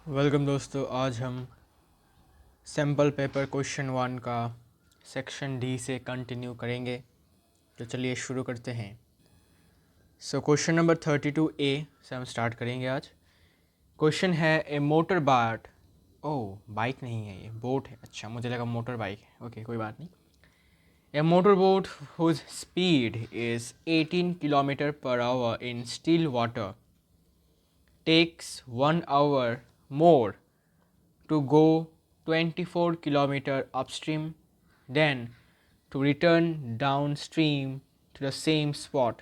Welcome दोस्तों, आज हम सैम्पल पेपर क्वेश्चन 1 का सेक्शन डी से कंटिन्यू करेंगे। तो चलिए शुरू करते हैं। क्वेश्चन नंबर 32 ए से हम स्टार्ट करेंगे आज। क्वेश्चन है ए मोटर बाइक। ओह, बाइक नहीं है, ये बोट है। अच्छा, मुझे लगा मोटर बाइक है। ओके, कोई बात नहीं। A motor boat whose speed is 18 kilometre per hour in still water takes 1 hour more to go 24 kilometer upstream, then to return downstream to the same spot.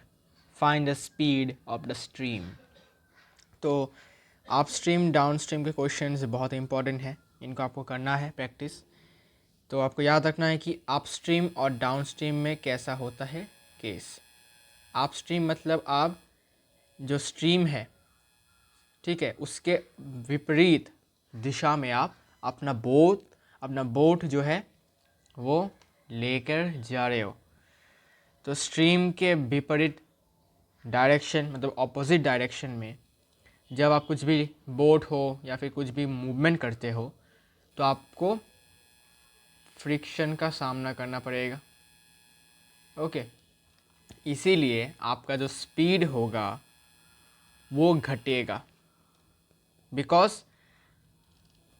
Find the speed of the stream. तो upstream downstream के questions बहुत important हैं, इनको आपको करना है practice. तो आपको याद रखना है कि अपस्ट्रीम और डाउनस्ट्रीम में कैसा होता है केस। अपस्ट्रीम मतलब आप जो स्ट्रीम है, ठीक है, उसके विपरीत दिशा में आप अपना बोट जो है वो लेकर जा रहे हो। तो स्ट्रीम के विपरीत डायरेक्शन मतलब ऑपोजिट डायरेक्शन में जब आप कुछ भी बोट हो या फिर कुछ भी मूवमेंट करते हो तो आपको फ्रिक्शन का सामना करना पड़ेगा। ओके, इसीलिए आपका जो स्पीड होगा वो घटेगा, बिकॉज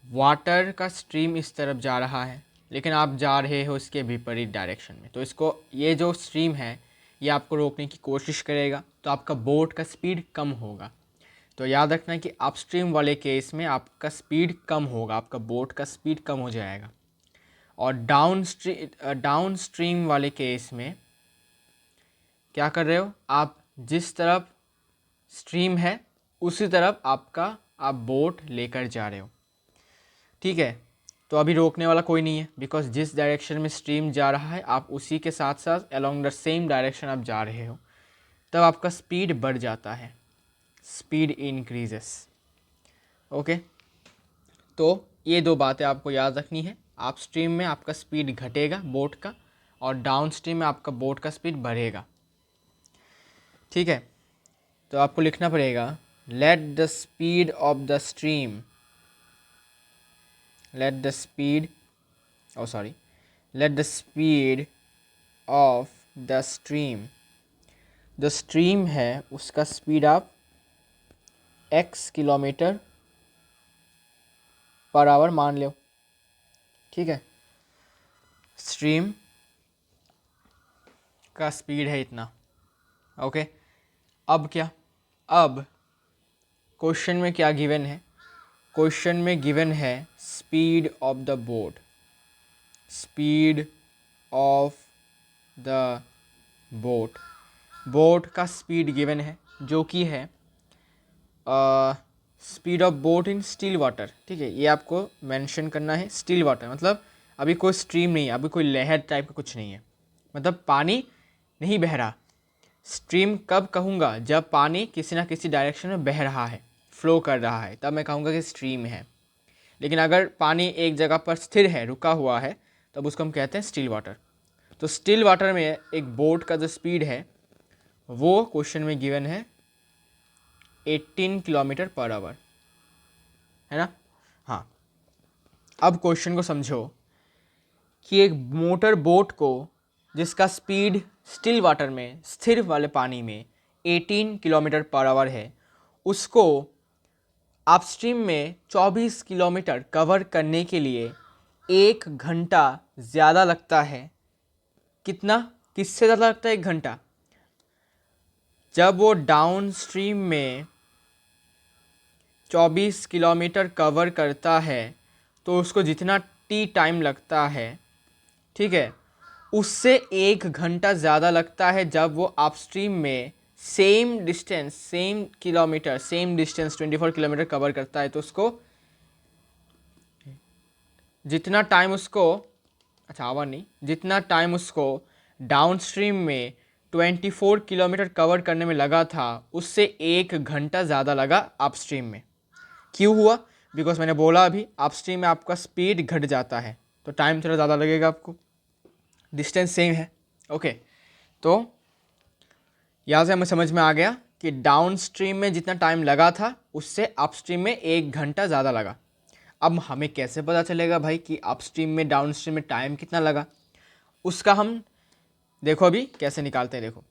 वाटर का स्ट्रीम इस तरफ जा रहा है लेकिन आप जा रहे हो इसके विपरीत डायरेक्शन में। तो इसको, ये जो स्ट्रीम है ये आपको रोकने की कोशिश करेगा, तो आपका बोट का स्पीड कम होगा। तो याद रखना कि अपस्ट्रीम वाले केस में आपका स्पीड कम होगा, आपका बोट का स्पीड कम हो जाएगा। और डाउन स्ट्रीम वाले केस में क्या कर रहे हो आप, जिस तरफ स्ट्रीम है उसी तरफ आप बोट लेकर जा रहे हो। ठीक है, तो अभी रोकने वाला कोई नहीं है, बिकॉज जिस डायरेक्शन में स्ट्रीम जा रहा है आप उसी के साथ साथ अलोंग द सेम डायरेक्शन आप जा रहे हो, तब आपका स्पीड बढ़ जाता है, स्पीड इंक्रीजेस। ओके, तो ये दो बातें आपको याद रखनी है। आप स्ट्रीम में आपका स्पीड घटेगा बोट का, और डाउन स्ट्रीम में आपका बोट का स्पीड बढ़ेगा। ठीक है, तो आपको लिखना पड़ेगा let the speed of the stream, let the speed let the speed of the stream, जो स्ट्रीम है उसका स्पीड आप x किलोमीटर पर आवर मान लो। ठीक है, स्ट्रीम का स्पीड है इतना। ओके, अब क्या, अब क्वेश्चन में क्या गिवन है, क्वेश्चन में गिवन है speed of the boat, speed of the boat का स्पीड गिवन है जो कि है speed of boat in still water. ठीक है, ये आपको मेंशन करना है। स्टिल वाटर मतलब अभी कोई स्ट्रीम नहीं है, अभी कोई लहर टाइप का कुछ नहीं है, मतलब पानी नहीं बह रहा। स्ट्रीम कब कहूँगा, जब पानी किसी ना किसी डायरेक्शन में बह रहा है, फ्लो कर रहा है, तब मैं कहूँगा कि स्ट्रीम है। लेकिन अगर पानी एक जगह पर स्थिर है, रुका हुआ है, तब उसको हम कहते हैं स्टिल वाटर। तो स्टिल वाटर में एक बोट का जो स्पीड है वो क्वेश्चन में गिवन है 18 किलोमीटर पर आवर, है ना। हाँ, अब क्वेश्चन को समझो कि एक मोटर बोट को जिसका स्पीड स्टिल वाटर में, स्थिर वाले पानी में 18 किलोमीटर पर आवर है, उसको अपस्ट्रीम में 24 किलोमीटर कवर करने के लिए 1 घंटा ज़्यादा लगता है। कितना, किससे ज़्यादा लगता है 1 घंटा, जब वो डाउन स्ट्रीम में 24 किलोमीटर कवर करता है तो उसको जितना टाइम लगता है, ठीक है, उससे 1 घंटा ज़्यादा लगता है जब वो अपस्ट्रीम में same distance, same kilometre, same distance 24 kilometre cover करता है। तो उसको जितना टाइम उसको, अच्छा आवर नहीं, जितना टाइम उसको डाउन स्ट्रीम में 24 किलोमीटर कवर करने में लगा था उससे 1 घंटा ज़्यादा लगा अपस्ट्रीम में। क्यों हुआ, बिकॉज मैंने बोला अभी अपस्ट्रीम में आपका स्पीड घट जाता है तो टाइम थोड़ा ज़्यादा लगेगा आपको, डिस्टेंस सेम है। ओके, तो यहाँ से हमें समझ में आ गया कि डाउन स्ट्रीम में जितना टाइम लगा था उससे अपस्ट्रीम में 1 घंटा ज़्यादा लगा। अब हमें कैसे पता चलेगा भाई कि अपस्ट्रीम में डाउन स्ट्रीम में टाइम कितना लगा, उसका हम देखो अभी कैसे निकालते हैं। देखो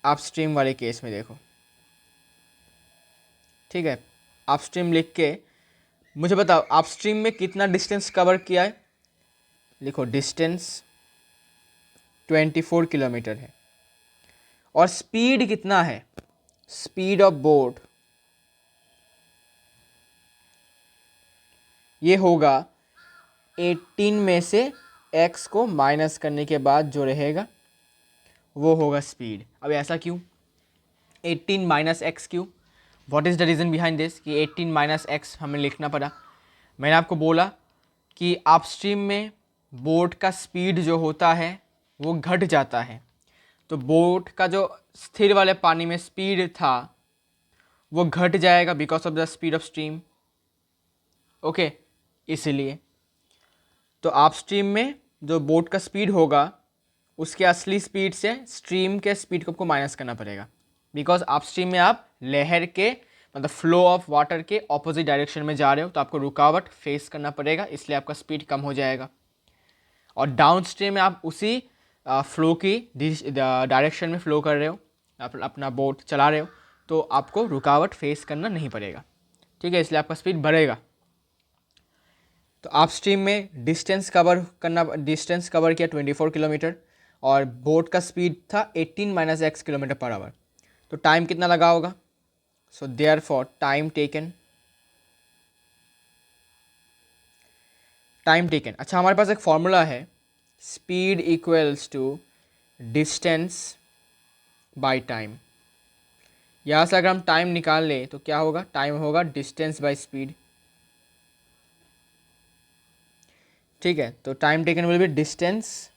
अपस्ट्रीम वाले केस में देखो, ठीक है, अपस्ट्रीम लिख के मुझे बताओ अपस्ट्रीम में कितना डिस्टेंस कवर किया है। लिखो डिस्टेंस 24 किलोमीटर है और स्पीड कितना है, स्पीड ऑफ बोट ये होगा 18 में से x को माइनस करने के बाद जो रहेगा वो होगा स्पीड। अब ऐसा क्यों 18 माइनस एक्स क्यों, what is the reason behind this कि 18 माइनस एक्स हमें लिखना पड़ा। मैंने आपको बोला कि अपस्ट्रीम में बोट का स्पीड जो होता है वो घट जाता है, तो बोट का जो स्थिर वाले पानी में स्पीड था वो घट जाएगा because of the speed of stream. Okay, इसलिए तो अपस्ट्रीम में जो बोट का स्पीड होगा उसके असली स्पीड से स्ट्रीम के स्पीड को आपको माइनस करना पड़ेगा, बिकॉज अपस्ट्रीम में आप लहर के मतलब फ्लो ऑफ वाटर के ऑपोजिट डायरेक्शन में जा रहे हो तो आपको रुकावट फेस करना पड़ेगा, इसलिए आपका स्पीड कम हो जाएगा। और डाउन स्ट्रीम में आप उसी फ्लो की डायरेक्शन में फ्लो कर रहे हो, आप अपना बोट चला रहे हो, तो आपको रुकावट फेस करना नहीं पड़ेगा, ठीक है, इसलिए आपका स्पीड बढ़ेगा। तो अपस्ट्रीम में डिस्टेंस कवर किया 24 किलोमीटर और बोट का स्पीड था 18 minus x kilometre per our, तो टाइम कितना लगा होगा। सो देयरफॉर टाइम टेकन, अच्छा हमारे पास एक फॉर्मूला है, speed equals to distance by time. यहाँ से अगर हम टाइम निकाल लें तो क्या होगा, टाइम होगा डिस्टेंस बाय स्पीड, ठीक है। तो time taken will be distance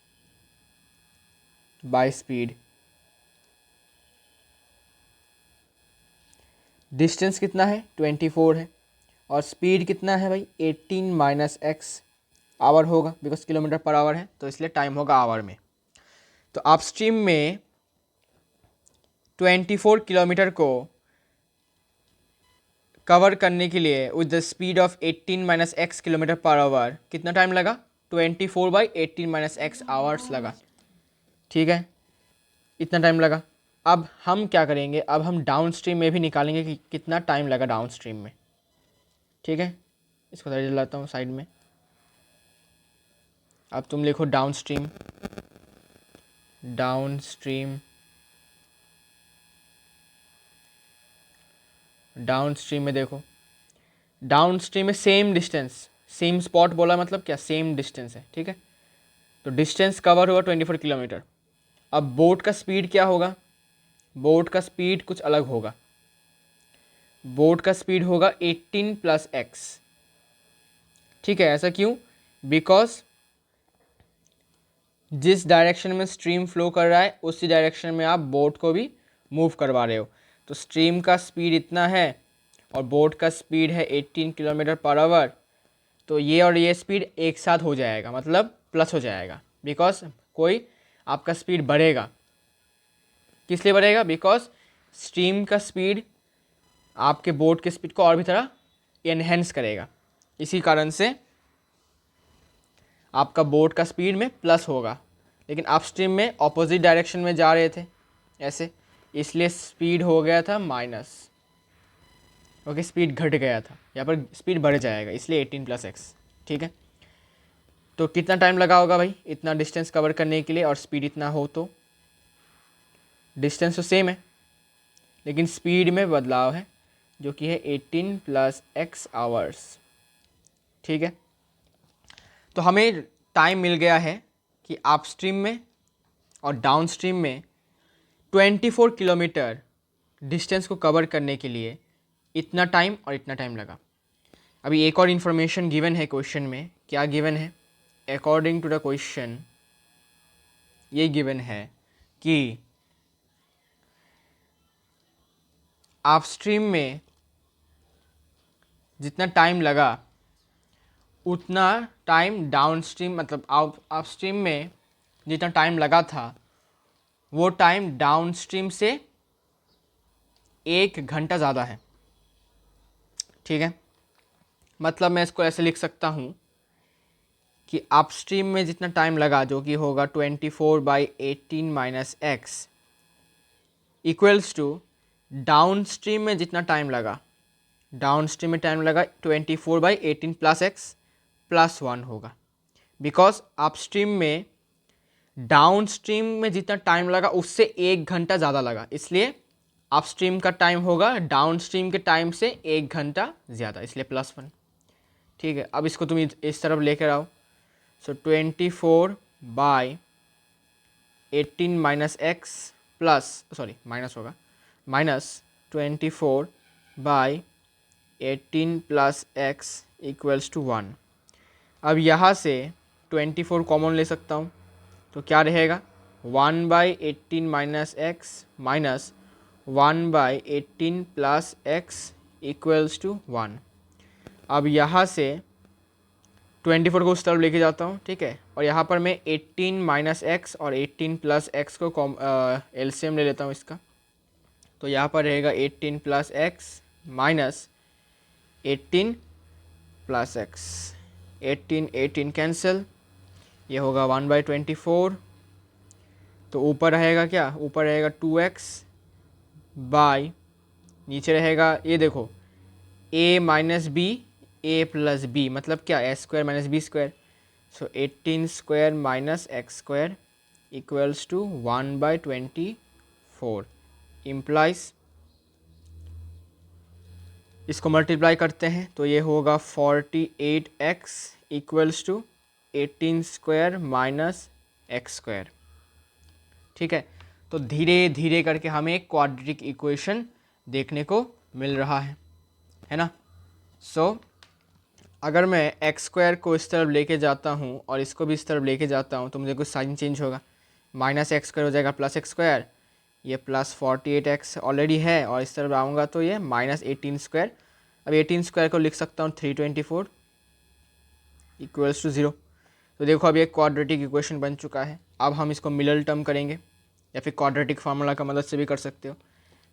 by speed. Distance कितना है 24 है और स्पीड कितना है भाई 18 माइनस एक्स आवर होगा, बिकॉज किलोमीटर पर आवर है तो इसलिए टाइम होगा आवर में। तो अपस्ट्रीम में 24 किलोमीटर को कवर करने के लिए with the speed of 18 minus x kilometre per our कितना टाइम लगा, 24 बाई 18 माइनस एक्स आवर्स लगा, ठीक है, इतना टाइम लगा। अब हम क्या करेंगे, अब हम डाउन स्ट्रीम में भी निकालेंगे कि कितना टाइम लगा डाउन स्ट्रीम में, ठीक है। इसको दर्ज लाता हूँ साइड में। अब तुम लिखो डाउन स्ट्रीम, डाउन स्ट्रीम में देखो, डाउन स्ट्रीम में सेम डिस्टेंस, सेम स्पॉट बोला मतलब क्या, सेम डिस्टेंस है, ठीक है। तो डिस्टेंस कवर हुआ 24 किलोमीटर। अब बोट का स्पीड क्या होगा, बोट का स्पीड कुछ अलग होगा, बोट का स्पीड होगा 18 प्लस एक्स, ठीक है। ऐसा क्यों, बिकॉज जिस डायरेक्शन में स्ट्रीम फ्लो कर रहा है उसी डायरेक्शन में आप बोट को भी मूव करवा रहे हो। तो स्ट्रीम का स्पीड इतना है और बोट का स्पीड है 18 किलोमीटर पर आवर, तो ये और ये स्पीड एक साथ हो जाएगा, मतलब प्लस हो जाएगा, बिकॉज कोई आपका स्पीड बढ़ेगा। किस लिए बढ़ेगा, बिकॉज स्ट्रीम का स्पीड आपके बोट के स्पीड को और भी तरह एनहेंस करेगा, इसी कारण से आपका बोट का स्पीड में प्लस होगा। लेकिन अपस्ट्रीम में ऑपोजिट डायरेक्शन में जा रहे थे ऐसे, इसलिए स्पीड हो गया था माइनस, ओके, स्पीड घट गया था, यहाँ पर स्पीड बढ़ जाएगा, इसलिए 18 प्लस एक्स, ठीक है। तो कितना टाइम लगा होगा भाई इतना डिस्टेंस कवर करने के लिए और स्पीड इतना हो, तो डिस्टेंस तो सेम है लेकिन स्पीड में बदलाव है जो कि है 18 प्लस एक्स आवर्स, ठीक है। तो हमें टाइम मिल गया है कि अपस्ट्रीम में और डाउनस्ट्रीम में 24 किलोमीटर डिस्टेंस को कवर करने के लिए इतना टाइम और इतना टाइम लगा। अभी एक और इन्फॉर्मेशन गिवन है क्वेश्चन में, क्या गिवन है, अकॉर्डिंग टू द क्वेश्चन ये गिवन है कि अपस्ट्रीम में जितना टाइम लगा उतना टाइम डाउनस्ट्रीम, मतलब अपस्ट्रीम में जितना टाइम लगा था वो टाइम डाउनस्ट्रीम से 1 घंटा ज़्यादा है। ठीक है, मतलब मैं इसको ऐसे लिख सकता हूँ कि अपस्ट्रीम में जितना टाइम लगा, जो कि होगा 24/18 minus X, equals to down stream में जितना टाइम लगा, डाउन स्ट्रीम में टाइम लगा 24/18 प्लस एक्स प्लस 1 होगा। बिकॉज अपस्ट्रीम में डाउन स्ट्रीम में जितना टाइम लगा उससे 1 घंटा ज़्यादा लगा, इसलिए अपस्ट्रीम का टाइम होगा डाउन स्ट्रीम के टाइम से 1 घंटा ज़्यादा, इसलिए +1। ठीक है, अब इसको तुम इस तरफ लेकर आओ। सो 24/18 minus x plus, sorry minus होगा, -24/18 प्लस एक्स इक्वल्स टू 1। अब यहाँ से 24 कॉमन ले सकता हूँ, तो क्या रहेगा 1/18 minus X minus 1/18 plus X equals to 1। अब यहाँ से 24 को उस तरफ लेके जाता हूँ। ठीक है, और यहाँ पर मैं 18 माइनस एक्स और 18 प्लस एक्स को एलसीएम ले लेता हूँ इसका। तो यहाँ पर रहेगा 18 plus x minus 18 plus x, 18 cancel, ये होगा 1/24। तो ऊपर रहेगा क्या, ऊपर रहेगा 2x बाई, नीचे रहेगा ये देखो a minus B a plus B, मतलब क्या a square minus B square. So 18 square minus X square equals to 1/24 implies, इसको मल्टीप्लाई करते हैं तो ये होगा 48x equals to 18 square minus X square. ठीक है, तो धीरे धीरे करके हमें एक क्वाड्रेटिक इक्वेशन देखने को मिल रहा है ना। सो अगर मैं एक्स स्क्वायर को इस तरफ लेके जाता हूँ और इसको भी इस तरफ लेके जाता हूँ तो मुझे कुछ साइन चेंज होगा, माइनस एक्स स्क्वायर हो जाएगा प्लस एक्स स्क्वायर, ये प्लस 48x ऑलरेडी है, और इस तरफ आऊँगा तो ये -18 स्क्वायर। अब 18 स्क्वायर को लिख सकता हूँ 324 इक्वल्स टू 0। तो देखो अब ये क्वाड्रेटिक इक्वेशन बन चुका है। अब हम इसको मिडल टर्म करेंगे या फिर क्वाड्रेटिक फार्मूला का मदद से भी कर सकते हो।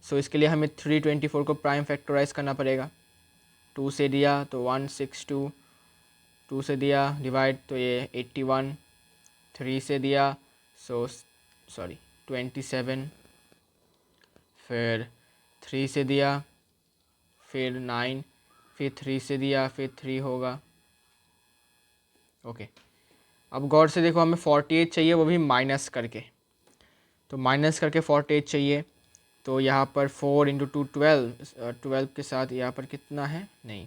सो इसके लिए हमें 324 को प्राइम फैक्टराइज करना पड़ेगा। 2 से दिया तो 162, 2 से दिया डिवाइड तो ये 81, 3 से दिया सॉरी 27, फिर 3 से दिया, फिर 9, फिर 3 से दिया, फिर 3 होगा। ओके, अब गौर से देखो हमें 48 चाहिए, वो भी माइनस करके, तो माइनस करके 48 चाहिए। तो यहाँ पर 4 इंटू 2 12, 12 के साथ यहाँ पर कितना है, नहीं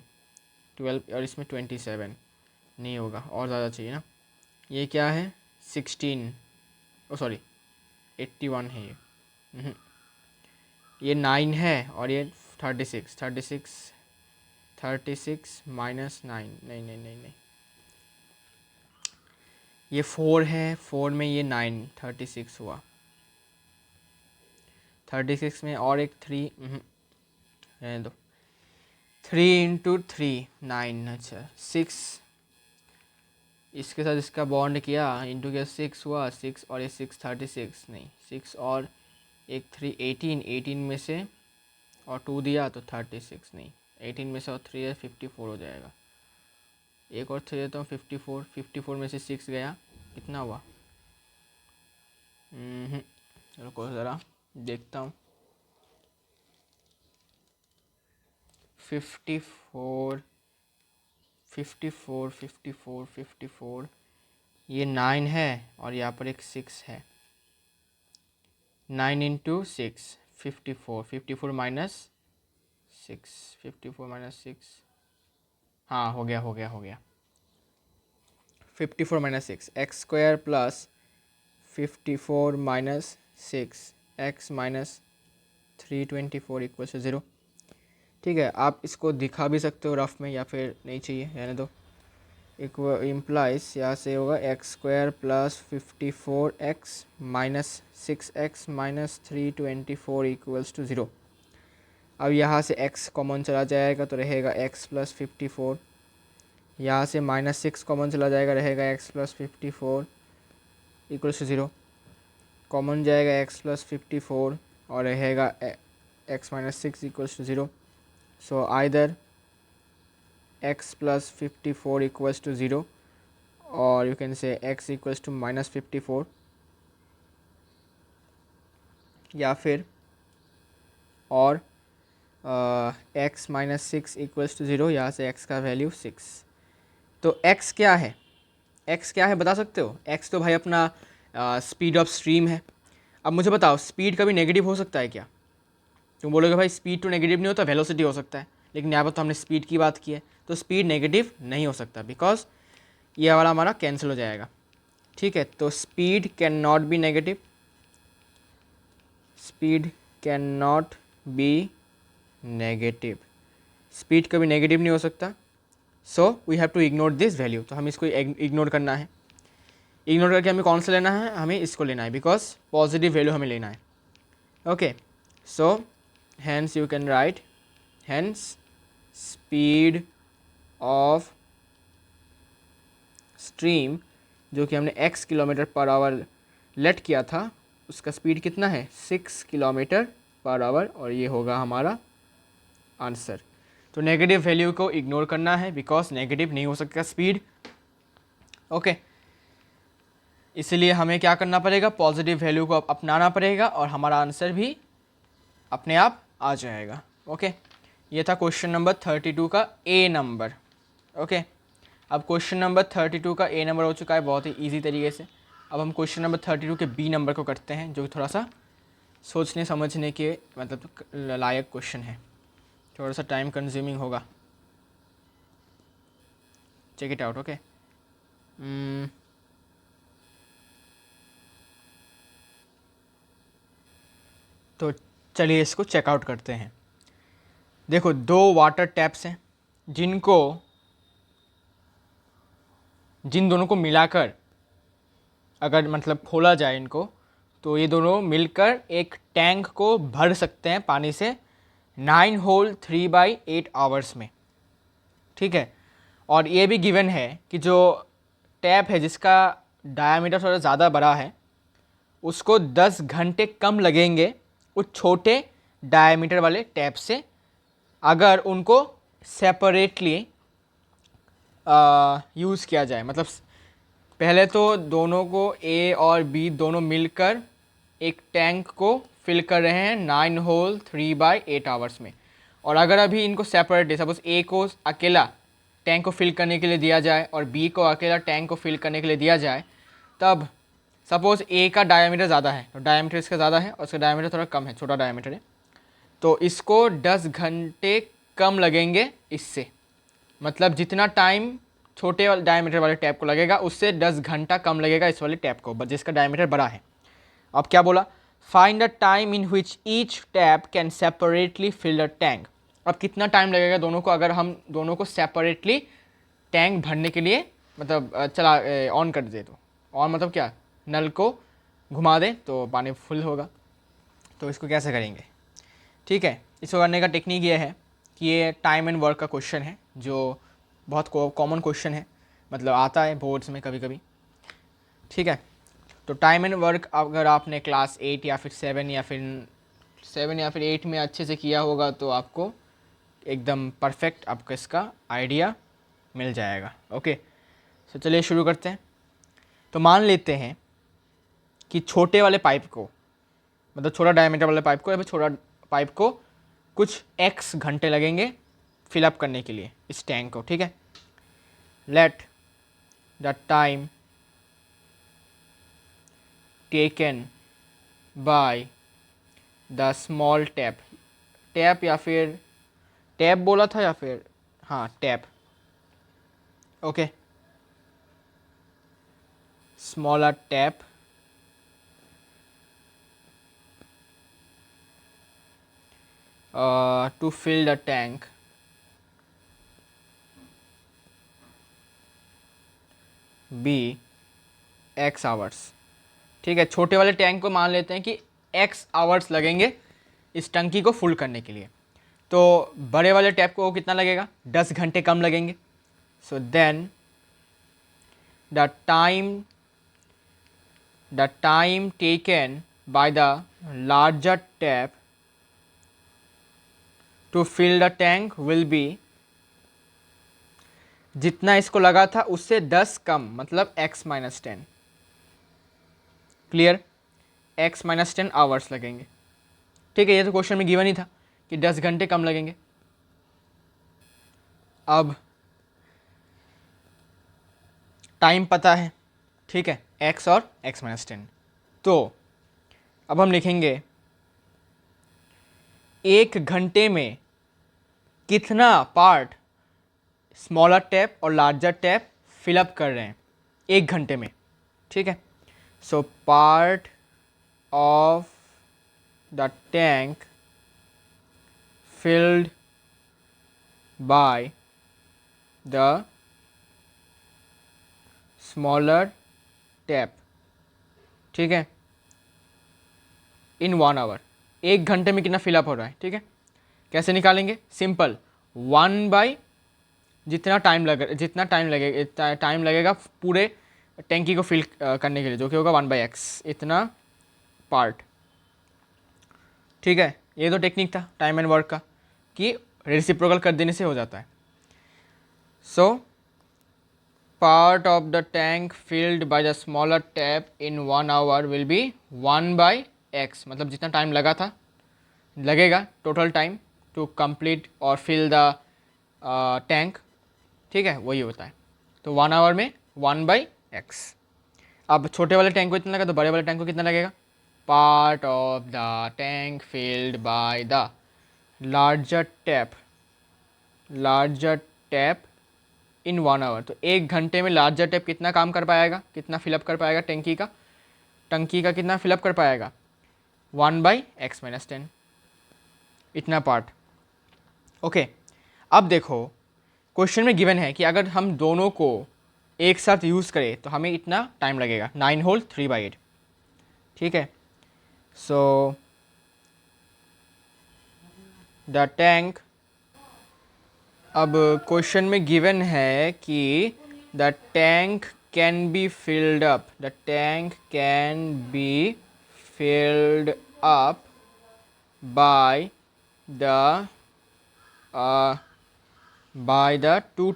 12 और इसमें 27 नहीं होगा, और ज़्यादा चाहिए ना। ये क्या है 16, ओ सॉरी 81 है ये 9 है, और ये 36 माइनस 9, नहीं नहीं नहीं नहीं, ये 4 है, 4 में ये 9, 36 हुआ, 36 में और एक 3 रहने दो, 3 इंटू 3 9, अच्छा 6, इसके साथ इसका बॉन्ड किया, इंटू किया 6 हुआ, 6 और ये 6 36, नहीं 6 और एक 3 18 में से और 2 दिया तो 36, नहीं 18 में से और 3 है 54 हो जाएगा। एक और 3 देता हूँ 54 में से 6 गया, कितना हुआ, चलो को ज़रा देखता हूँ, 54 54 54 54, ये 9 है और यहाँ पर एक 6 है, 9 इंटू 6 54, 54 माइनस 6, 54 माइनस 6, हाँ हो गया 54 minus 6 X square plus 54 minus 6 X minus 324 equal to 0। ठीक है, आप इसको दिखा भी सकते हो रफ में, या फिर नहीं चाहिए रहने दो। इम्प्लाइज यहाँ से होगा X square plus 54x minus 6x minus 324 equals to 0। अब यहाँ से x कॉमन चला जाएगा तो रहेगा x प्लस 54, यहाँ से -6 कॉमन चला जाएगा, रहेगा x plus 54 equals to 0। Common जाएगा x प्लस 54 और रहेगा x minus 6 equals to 0. So either x plus 54 equals to 0, or you can say x equals to minus 54, या फिर और x माइनस 6 इक्वल्स टू 0, यहाँ से x का वैल्यू 6. तो x क्या है, x क्या है बता सकते हो? x तो भाई अपना स्पीड ऑफ स्ट्रीम है. अब मुझे बताओ, स्पीड कभी नेगेटिव हो सकता है क्या? तुम बोलोगे भाई स्पीड तो नेगेटिव नहीं होता, वेलोसिटी हो सकता है, लेकिन यहाँ पर तो हमने स्पीड की बात की है, तो स्पीड नेगेटिव नहीं हो सकता, बिकॉज ये वाला हमारा कैंसिल हो जाएगा. ठीक है, तो speed can not be negative, speed can not be negative, speed कभी नेगेटिव नहीं हो सकता. So we have to ignore this value. तो हम इसको इग्नोर करना है. इग्नोर करके हमें कौन सा लेना है? हमें इसको लेना है, बिकॉज पॉजिटिव वैल्यू हमें लेना है. Okay, so hence you can write, hence speed of stream जो कि हमने x kilometre per hour let किया था, उसका स्पीड कितना है? 6 किलोमीटर पर आवर, और ये होगा हमारा आंसर. तो नेगेटिव वैल्यू को इग्नोर करना है, बिकॉज नेगेटिव नहीं हो सकता स्पीड. ओके, इसलिए हमें क्या करना पड़ेगा? पॉजिटिव वैल्यू को अपनाना पड़ेगा, और हमारा आंसर भी अपने आप आ जाएगा. ओके, ये था क्वेश्चन नंबर 32 का ए नंबर. ओके, अब क्वेश्चन नंबर 32 का ए नंबर हो चुका है बहुत ही इजी तरीके से. अब हम क्वेश्चन नंबर 32 के बी नंबर को करते हैं, जो थोड़ा सा सोचने समझने के मतलब लायक क्वेश्चन है, थोड़ा सा टाइम कंज्यूमिंग होगा. Check it out. ओके, तो चलिए इसको चेकआउट करते हैं. देखो, दो वाटर टैप्स हैं, जिन दोनों को मिलाकर अगर मतलब खोला जाए इनको, तो ये दोनों मिलकर एक टैंक को भर सकते हैं पानी से 9 होल 3/8 आवर्स में. ठीक है, और ये भी गिवन है कि जो टैप है जिसका डायामीटर थोड़ा ज़्यादा बड़ा है, उसको 10 घंटे कम लगेंगे उस छोटे डायामीटर वाले टैप से, अगर उनको सेपरेटली यूज़ किया जाए. मतलब पहले तो दोनों को ए और बी दोनों मिलकर एक टैंक को फिल कर रहे हैं 9 होल 3/8 आवर्स में, और अगर अभी इनको सेपरेटली, सपोज ए को अकेला टैंक को फिल करने के लिए दिया जाए और बी को अकेला टैंक को फिल करने के लिए दिया जाए, तब सपोज ए का डायमीटर ज़्यादा है, तो डायमीटर इसका ज़्यादा है और इसका डायमीटर थोड़ा कम है, छोटा डायमीटर है, तो इसको 10 घंटे कम लगेंगे इससे. मतलब जितना टाइम छोटे वाले डायमीटर वाले टैप को लगेगा, उससे 10 घंटा कम लगेगा इस वाले टैप को, जिसका डायमीटर बड़ा है. अब क्या बोला? Find the time in which each tap can separately fill the tank. अब कितना टाइम लगेगा दोनों को, अगर हम दोनों को सेपरेटली टैंक भरने के लिए मतलब ऑन कर दे. तो ऑन मतलब क्या? नल को घुमा दें तो पानी फुल होगा. तो इसको कैसे करेंगे? ठीक है, इसको करने का टेक्निक ये है कि ये टाइम एंड वर्क का क्वेश्चन है, जो बहुत कॉमन क्वेश्चन है, मतलब आता है बोर्ड्स में कभी कभी. ठीक है, तो टाइम एंड वर्क अगर आपने क्लास 8 या फिर 7 या फिर 8 में अच्छे से किया होगा, तो आपको एकदम परफेक्ट आपको इसका आइडिया मिल जाएगा. ओके, तो चलिए शुरू करते हैं. तो मान लेते हैं कि छोटे वाले पाइप को, मतलब छोटा डायमीटर वाले पाइप को, या फिर छोटा पाइप को कुछ x घंटे लगेंगे फिलअप करने के लिए इस टैंक को. ठीक है, let the time taken by the small tap. Tap या फिर टैप बोला था, या फिर हाँ tap. Okay, smaller tap to fill the tank be x hours. ठीक है, छोटे वाले टैंक को मान लेते हैं कि x आवर्स लगेंगे इस टंकी को फुल करने के लिए, तो बड़े वाले टैप को कितना लगेगा? 10 घंटे कम लगेंगे. So then the time taken by the larger tap to fill the tank will be, जितना इसको लगा था उससे 10 कम, मतलब x minus 10। Clear? x minus 10 hours लगेंगे। ठीक है, ये तो क्वेश्चन में गिवन ही था कि 10 घंटे कम लगेंगे। अब टाइम पता है, ठीक है, x और x माइनस 10। तो अब हम लिखेंगे एक घंटे में कितना पार्ट स्मॉलर टैप और लार्जर टैप फिलअप कर रहे हैं एक घंटे में। ठीक है, so part of the tank filled by the smaller tap, ठीक है, इन 1 आवर, एक घंटे में कितना फिलअप हो रहा है। ठीक है, कैसे निकालेंगे? सिंपल, 1 बाई जितना टाइम लगेगा पूरे टैंकी को फिल करने के लिए, जो कि होगा 1/x, इतना पार्ट। ठीक है, ये तो टेक्निक था टाइम एंड वर्क का कि रेसिप्रोकल कर देने से हो जाता है। So part of the tank filled by the smaller tap in 1 hour will be 1/x, मतलब जितना टाइम लगेगा टोटल टाइम टू कंप्लीट और फिल द टैंक। ठीक है, वही होता है। तो 1 आवर में 1/x। अब छोटे वाले टैंक को इतना लगा तो बड़े वाले टैंक को कितना लगेगा? Part of the tank filled by the larger tap in 1 hour. तो एक घंटे में लार्जर टैप कितना काम कर पाएगा, कितना फिलअप कर पाएगा टंकी का कितना फिलअप कर पाएगा? 1/x माइनस 10, इतना पार्ट। ओके, अब देखो क्वेश्चन में गिवन है कि अगर हम दोनों को एक साथ यूज़ करें तो हमें इतना टाइम लगेगा, 9 होल 3/8। ठीक है, सो द टैंक, अब क्वेश्चन में गिवन है कि the tank can be filled up, the tank can be filled up by the two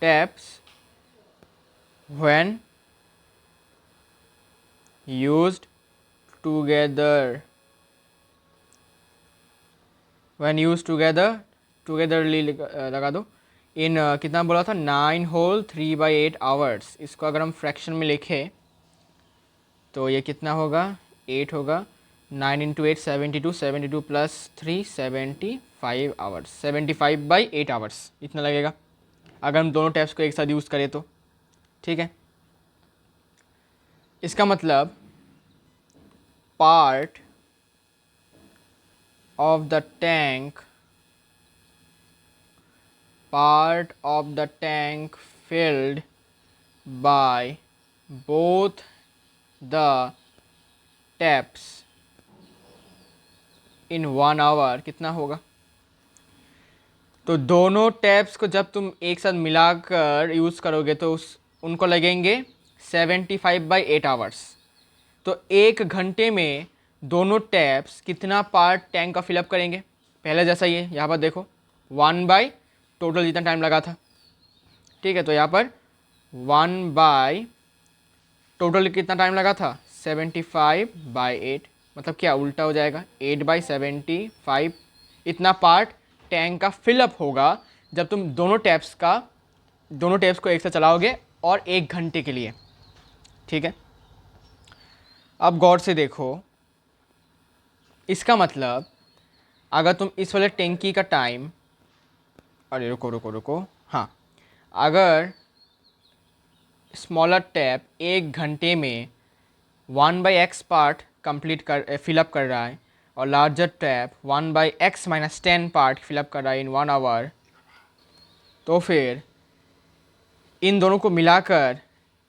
taps when used together, togetherly लगा दो। इन कितना बोला था? 9 होल 3/8 आवर्स। इसको अगर हम फ्रैक्शन में लिखें तो ये कितना होगा? 8 होगा। 9 इंटू 8 72, 72 प्लस 3 75 आवर्स, 75/8 आवर्स इतना लगेगा अगर हम दोनों टैप्स को एक साथ यूज़ करें तो। ठीक है, इसका मतलब part of the tank filled by both the taps in 1 hour कितना होगा? तो दोनों टैप्स को जब तुम एक साथ मिलाकर यूज़ करोगे तो उनको लगेंगे 75/8 आवर्स। तो एक घंटे में दोनों टैप्स कितना पार्ट टैंक का फिलअप करेंगे? पहले जैसा ही है, यहाँ पर देखो 1 बाई टोटल जितना टाइम लगा था। ठीक है, तो यहाँ पर 1 बाई टोटल कितना टाइम लगा था? 75/8, मतलब क्या उल्टा हो जाएगा? 8/75 इतना पार्ट टैंक का फिलअप होगा जब तुम दोनों टैप्स को एक साथ चलाओगे और एक घंटे के लिए। ठीक है, अब गौर से देखो, इसका मतलब अगर तुम इस वाले टैंकी का टाइम, अरे रुको, हाँ, अगर स्मॉलर टैप एक घंटे में 1/x पार्ट फिलअप कर रहा है और larger tap 1/x minus 10 part fill up कर रहा है इन 1 आवर, तो फिर इन दोनों को मिलाकर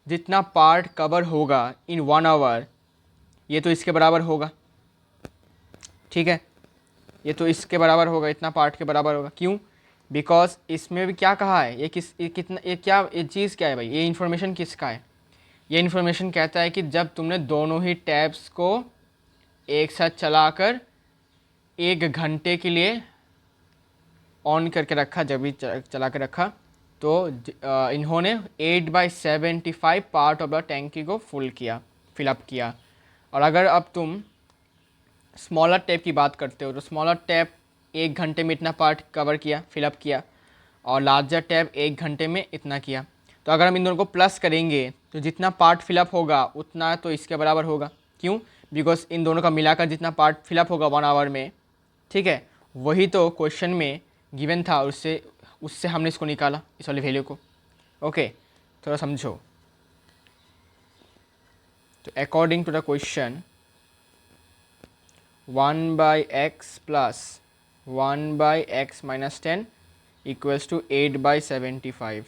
जितना पार्ट कवर होगा इन 1 आवर, ये तो इसके बराबर होगा। ठीक है, ये तो इसके बराबर होगा, इतना पार्ट के बराबर होगा। क्यों? बिकॉज इसमें भी क्या कहा है, ये चीज़ क्या है भाई? ये इन्फॉर्मेशन किसका है? ये इन्फॉर्मेशन कहता है कि जब तुमने दोनों ही टैब्स को एक साथ चलाकर 1 घंटे के लिए ऑन करके रखा, जब भी चला के रखा, तो इन्होंने 8/75 पार्ट ऑफ द टैंकी को फिलअप किया। और अगर अब तुम स्मॉलर टैप की बात करते हो तो स्मॉलर टैप 1 घंटे में इतना पार्ट कवर किया, फिलअप किया, और लार्जर टैप 1 घंटे में इतना किया। तो अगर हम इन दोनों को प्लस करेंगे तो जितना पार्ट फिलअप होगा उतना तो इसके बराबर होगा। क्यों? बिकॉज इन दोनों का मिलाकर जितना पार्ट फिलअप होगा 1 आवर में, ठीक है, वही तो क्वेश्चन में गिवन था, उससे उससे हमने इसको निकाला, इस वाली वैल्यू को। ओके, थोड़ा समझो। तो according to the question 1/x plus 1/x minus 10 equals to 8/75।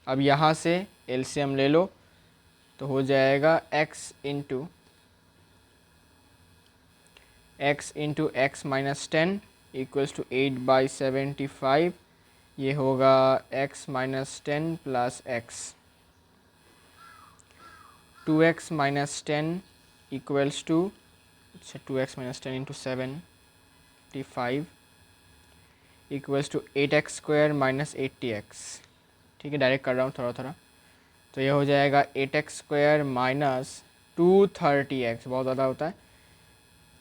अब यहाँ से एलसीएम ले लो तो हो जाएगा x into x minus 10 equals to 8/75। ये होगा x minus 10 plus x। 2x minus 10 equals to 2x minus 10 into 75 equals to 8x square minus 80x। ठीक है, डायरेक्ट कर रहा हूँ थोड़ा थोड़ा। तो ये हो जाएगा 8x स्क्वायर माइनस 230x, बहुत ज़्यादा होता है,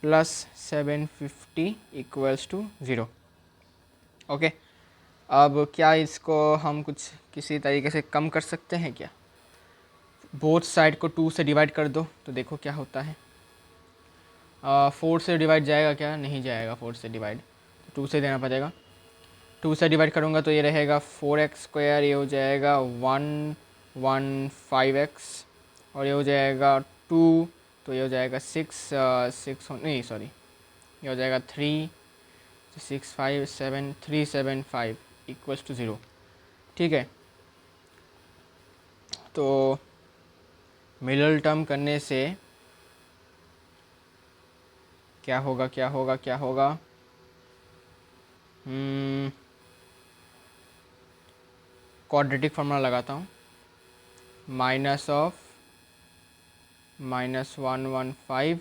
प्लस 750 इक्वल्स टू 0। ओके, अब क्या इसको हम कुछ किसी तरीके से कम कर सकते हैं क्या? बोथ साइड को 2 से डिवाइड कर दो तो देखो क्या होता है। 4 से डिवाइड जाएगा क्या? नहीं जाएगा 4 से डिवाइड, तो 2 से देना पड़ेगा। 2 से डिवाइड करूँगा तो ये रहेगा 4x स्क्वायर, ये हो जाएगा 115x, और ये हो जाएगा 2, तो ये हो जाएगा 6 नहीं सॉरी, ये हो जाएगा 3, 6 5 7 375 इक्वल्स टू 0। ठीक है, तो मिडल टर्म करने से क्या होगा क्या होगा क्या होगा? क्वाड्रेटिक फार्मूला लगाता हूँ, -115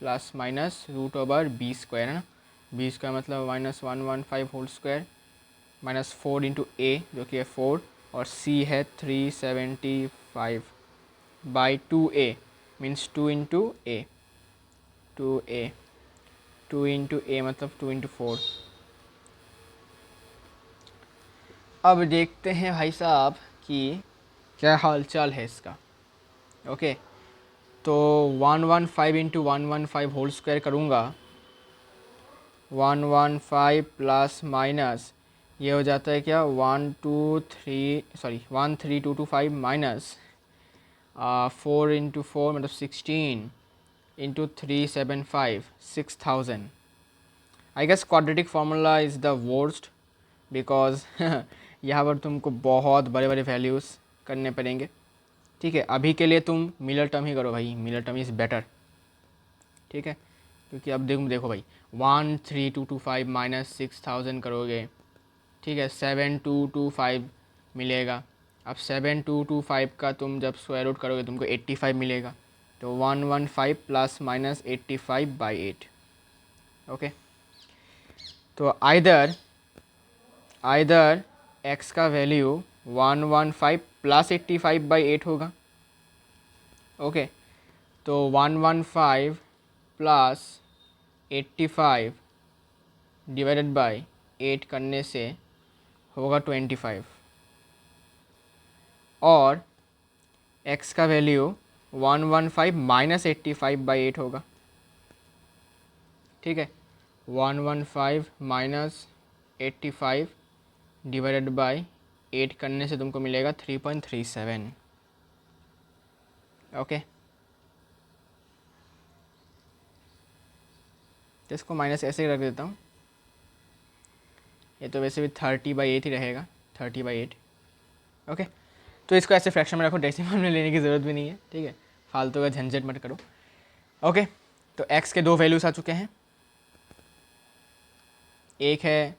plus minus root over B square, है ना। बी स्क्वायर मतलब -115 whole square minus 4 into A जो कि है 4, और सी है 375 by 2a means 2 into A, 2 into A मतलब 2 इंटू 4। अब देखते हैं भाई साहब कि क्या हाल चाल है इसका। ओके, तो 115 इंटू 115 होल स्क्वायर करूँगा, 115 प्लस माइनस ये हो जाता है क्या 13225 माइनस 4 इंटू 4 मतलब 16 into 375 6000। I guess quadratic formula is the worst because यहाँ पर तुमको बहुत बड़े बड़े वैल्यूज़ करने पड़ेंगे। ठीक है, अभी के लिए तुम मिलर टर्म ही करो भाई, मिलर टर्म इज़ बेटर। ठीक है, क्योंकि अब देखो भाई 13225 माइनस 6000 करोगे, ठीक है, 7225 मिलेगा। अब 7225 का तुम जब स्क्वायर रूट करोगे तुमको 85 मिलेगा, तो 115 प्लस माइनस 85/8। ओके, तो आइदर x का वैल्यू 115 प्लस 85/8 होगा। ओके, तो 115 प्लस 85 डिवाइडेड बाय 8 करने से होगा 25, और x का वैल्यू 115 माइनस 85/8 होगा। ठीक है, 115 माइनस 85 डिवाइडेड बाय 8 करने से तुमको मिलेगा 3.37। ओके, तो इसको माइनस ऐसे ही रख देता हूँ, ये तो वैसे भी 30/8 ही रहेगा, 30/8। ओके, तो इसको ऐसे फ्रैक्शन में रखो, डेसिमल में लेने की ज़रूरत भी नहीं है। ठीक है, फालतू का झंझट मत करो। ओके, तो x के 2 वैल्यूज़ आ चुके हैं। एक है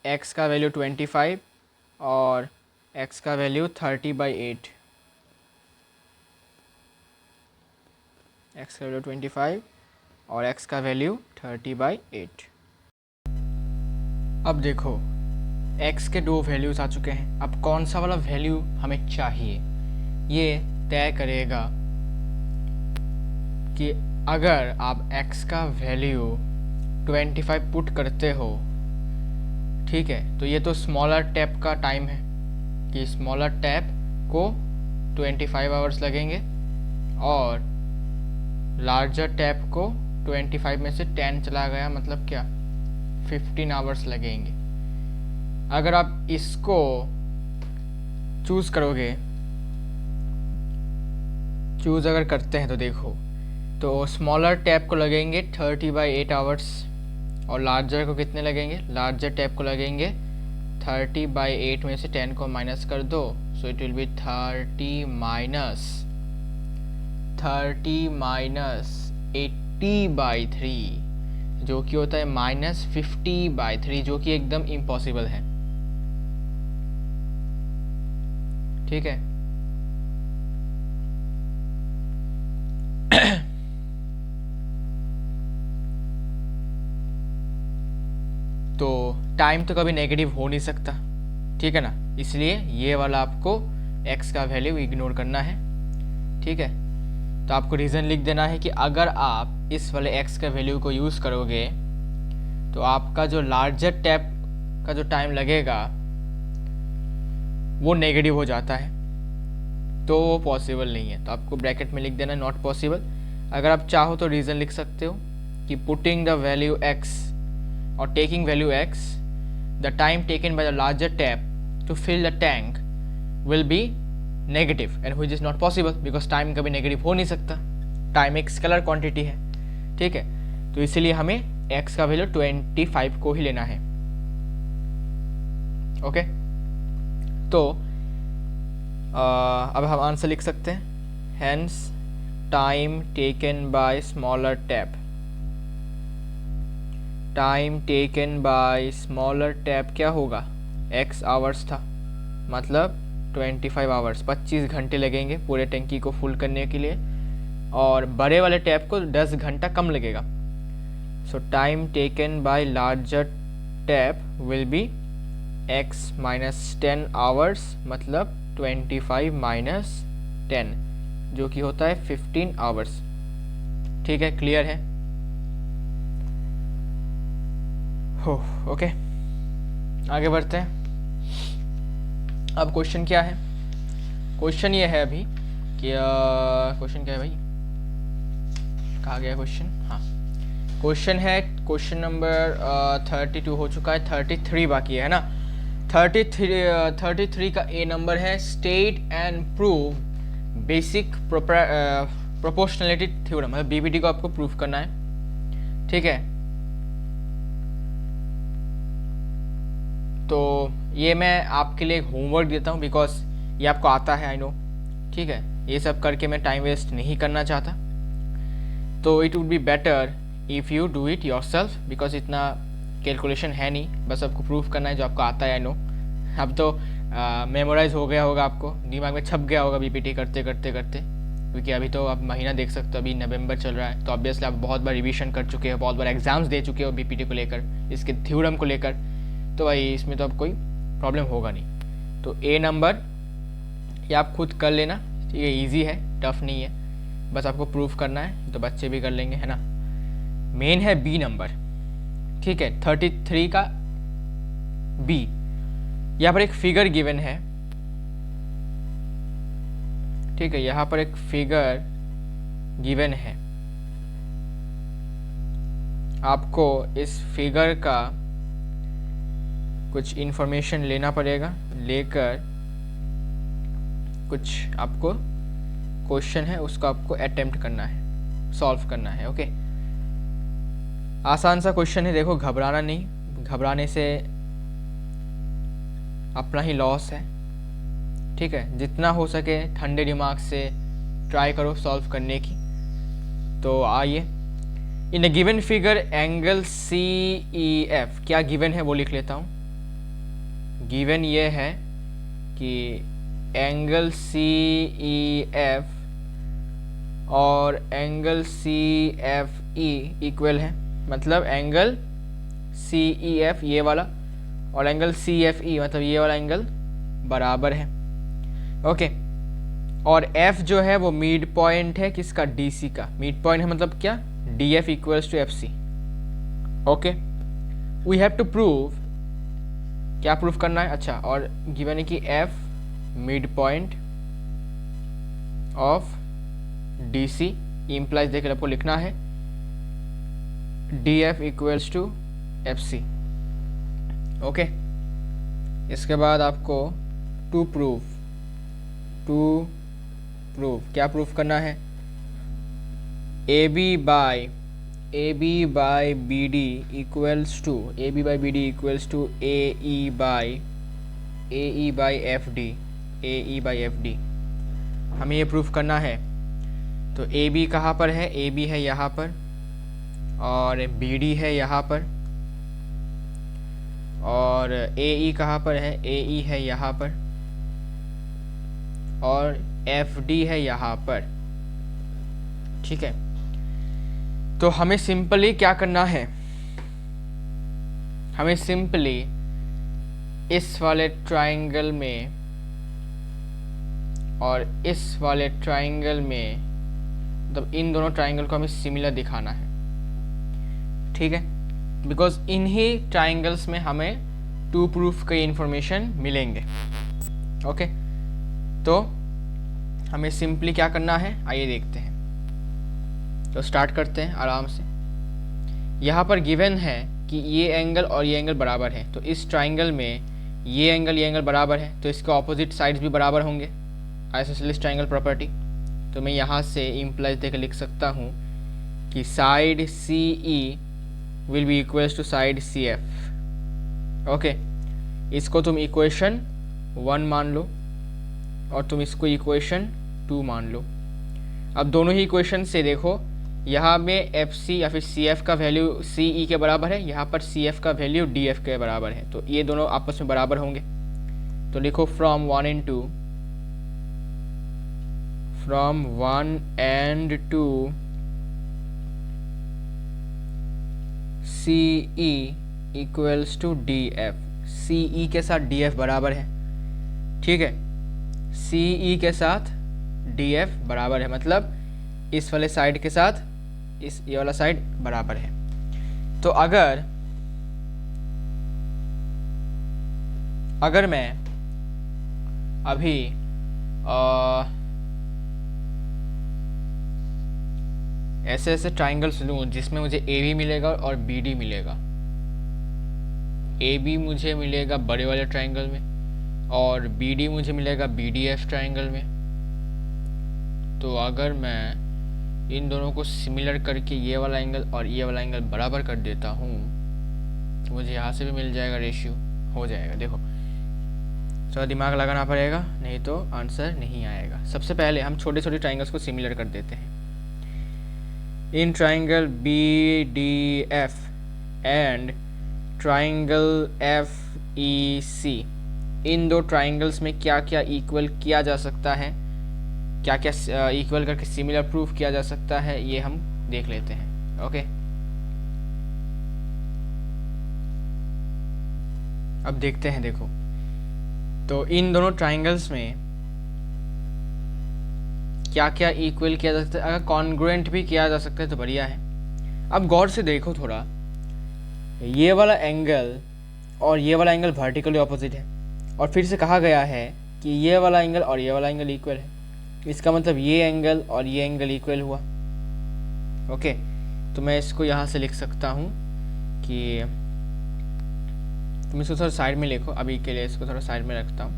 x का वैल्यू 25 और x का वैल्यू 30/8। x का वैल्यू 25 और x का वैल्यू 30/8। अब देखो x के दो वैल्यूज़ आ चुके हैं। अब कौन सा वाला वैल्यू हमें चाहिए ये तय करेगा कि अगर आप x का वैल्यू 25 पुट करते हो, ठीक है, तो ये तो स्मॉलर टैप का टाइम है कि स्मॉलर टैप को 25 आवर्स लगेंगे और लार्जर टैप को 25 में से 10 चला गया, मतलब क्या 15 आवर्स लगेंगे। अगर आप इसको चूज़ करोगे, चूज़ अगर करते हैं तो देखो, तो स्मॉलर टैप को लगेंगे 30/8 आवर्स और लार्जर को कितने लगेंगे, लार्जर टैप को लगेंगे 30/8 में से 10 को माइनस कर दो, सो इट विल बी 30 माइनस 80/3 जो कि होता है -50/3, जो कि एकदम इम्पॉसिबल है। ठीक है, तो टाइम तो कभी नेगेटिव हो नहीं सकता, ठीक है ना, इसलिए ये वाला आपको x का वैल्यू इग्नोर करना है। ठीक है, तो आपको रीज़न लिख देना है कि अगर आप इस वाले x का वैल्यू को यूज़ करोगे तो आपका जो लार्जर टैप का जो टाइम लगेगा वो नेगेटिव हो जाता है, तो वो पॉसिबल नहीं है। तो आपको ब्रैकेट में लिख देना नॉट पॉसिबल। अगर आप चाहो तो रीज़न लिख सकते हो कि putting the value x or taking value x, the time taken by the larger tap to fill the tank will be negative, and which is not possible because time कभी negative हो नहीं सकता, time एक scalar quantity है। ठीक है, तो इसीलिए हमें x का वैल्यू 25 को ही लेना है। ओके, तो अब हम आंसर लिख सकते हैं, hence time taken by smaller tap, time taken bye smaller tap क्या होगा, x आवर्स था, मतलब 25 आवर्स, 25 घंटे लगेंगे पूरे टंकी को फुल करने के लिए, और बड़े वाले टैप को 10 घंटा कम लगेगा। सो time taken bye larger tap will be x - 10 hours, मतलब 25 - 10 जो कि होता है 15 आवर्स। ठीक है, क्लियर है? हो ओके, आगे बढ़ते हैं। अब क्वेश्चन क्या है, क्वेश्चन ये है अभी कि क्वेश्चन क्या है भाई, कहाँ गया क्वेश्चन, हाँ क्वेश्चन है, क्वेश्चन नंबर 32 हो चुका है, 33 बाकी है ना। 33 का ए नंबर है, state and prove basic proportionality theorem, मतलब बीपीटी को आपको प्रूफ करना है। ठीक है, तो ये मैं आपके लिए होमवर्क देता हूँ बिकॉज ये आपको आता है, आई नो। ठीक है, ये सब करके मैं टाइम वेस्ट नहीं करना चाहता, तो it would be better if you do it your self, because इतना कैलकुलेशन है नहीं, बस आपको प्रूफ करना है जो आपको आता है, आई नो। अब तो मेमोराइज हो गया होगा, आपको दिमाग में छप गया होगा बीपीटी करते करते करते, क्योंकि अभी तो आप महीना देख सकते हो, अभी नवंबर चल रहा है, तो ऑब्वियसली आप बहुत बार रिवीजन कर चुके हो, बहुत बार एग्जाम्स दे चुके हो बीपीटी को लेकर, इसके थ्योरम को लेकर, तो भाई इसमें तो अब कोई प्रॉब्लम होगा नहीं। तो ए नंबर ये आप खुद कर लेना, ठीक है, इजी है, टफ नहीं है, बस आपको प्रूफ करना है, तो बच्चे भी कर लेंगे, है ना। मेन है बी नंबर, ठीक है, 33 का बी। यहाँ पर एक फिगर गिवन है, ठीक है, यहाँ पर एक फिगर गिवन है, आपको इस फिगर का कुछ इन्फॉर्मेशन लेना पड़ेगा, लेकर कुछ आपको क्वेश्चन है उसको आपको अटेम्प्ट करना है, सॉल्व करना है। ओके, आसान सा क्वेश्चन है, देखो घबराना नहीं, घबराने से अपना ही लॉस है। ठीक है, जितना हो सके ठंडे दिमाग से ट्राई करो सॉल्व करने की। तो आइए, in a given figure angle CEF, क्या गिवन है वो लिख लेता हूँ। गिवन ये है कि एंगल CEF और एंगल CFA ई इक्वल है, मतलब एंगल सी ई एफ ये वाला और एंगल सी एफ ई मतलब ये वाला एंगल बराबर है। ओके, और एफ जो है वो मिड पॉइंट है किसका, डी सी का। मिड पॉइंट है मतलब क्या, D F equals to F C. Okay, we have to prove, क्या प्रूव करना है, अच्छा, और गिवन है कि F mid point of D C implies देखकर आपको लिखना है D F equals to F C. Okay, इसके बाद आपको टू प्रूव क्या प्रूव करना है, A B by B D equals to A B by F D, हमें ये प्रूफ करना है। तो ए बी कहाँ पर है, ए बी है यहाँ पर और बी डी है यहाँ पर, और ए ई कहाँ पर है, ए ई है यहाँ पर और एफ डी है यहाँ पर। ठीक है, तो हमें सिंपली क्या करना है, हमें सिंपली इस वाले ट्राइंगल में और इस वाले ट्राइंगल में, मतलब इन दोनों ट्राइंगल को हमें सिमिलर दिखाना है। ठीक है, बिकॉज इन्हीं ट्राइंगल्स में हमें टू प्रूफ के इंफॉर्मेशन मिलेंगे। ओके, तो हमें सिंपली क्या करना है, आइए देखते हैं। तो स्टार्ट करते हैं आराम से। यहाँ पर गिवन है कि ये एंगल और ये एंगल बराबर है, तो इस ट्राइंगल में ये एंगल बराबर है, तो इसके ऑपोजिट साइड्स भी बराबर होंगे, आइसोसेलेस ट्राइंगल प्रॉपर्टी। तो मैं यहाँ से इम्प्लाइज देकर लिख सकता हूँ कि side C E will be equals to side C F. Okay, इसको तुम इक्वेशन 1 मान लो और तुम इसको इक्वेशन 2 मान लो। अब दोनों ही इक्वेशन से देखो, यहाँ में एफ सी या फिर सी एफ का वैल्यू सी ई के बराबर है, यहाँ पर सी एफ का वैल्यू डी एफ के बराबर है, तो ये दोनों आपस में बराबर होंगे। तो लिखो from 1 and 2 C E equals to D F, C E के साथ डी एफ बराबर है। ठीक है, सी ई के साथ डी एफ बराबर है, मतलब इस वाले साइड के साथ ये वाला साइड बराबर है। तो अगर मैं अभी ऐसे ऐसे ट्राइंगल्स लूँ जिसमें मुझे ए बी मिलेगा और बी डी मिलेगा, ए बी मुझे मिलेगा बड़े वाले ट्राइंगल में और बी डी मुझे मिलेगा बी डी एफ ट्राइंगल में। तो अगर मैं इन दोनों को सिमिलर करके ये वाला एंगल और ये वाला एंगल बराबर कर देता हूँ तो मुझे यहाँ से भी मिल जाएगा, रेशियो हो जाएगा। देखो, थोड़ा दिमाग लगाना पड़ेगा, नहीं तो आंसर नहीं आएगा। सबसे पहले हम छोटे छोटे ट्राइंगल्स को सिमिलर कर देते हैं। In triangle B D F and triangle F E C, इन दो ट्राइंगल्स में क्या क्या इक्वल किया जा सकता है, क्या क्या इक्वल करके सिमिलर प्रूफ किया जा सकता है, ये हम देख लेते हैं। ओके, अब देखते हैं। देखो, तो इन दोनों ट्राइंगल्स में क्या क्या इक्वल किया जा सकता है, अगर कॉन्ग्रुएंट भी किया जा सकता है तो बढ़िया है। अब गौर से देखो थोड़ा, ये वाला एंगल और ये वाला एंगल वर्टिकली ऑपोजिट है और फिर से कहा गया है कि ये वाला एंगल और ये वाला एंगल इक्वल है, इसका मतलब ये एंगल और ये एंगल इक्वल हुआ। ओके, तो मैं इसको यहाँ से लिख सकता हूँ कि तुम इसको थोड़ा साइड में लिखो, अभी के लिए इसको थोड़ा साइड में रखता हूँ।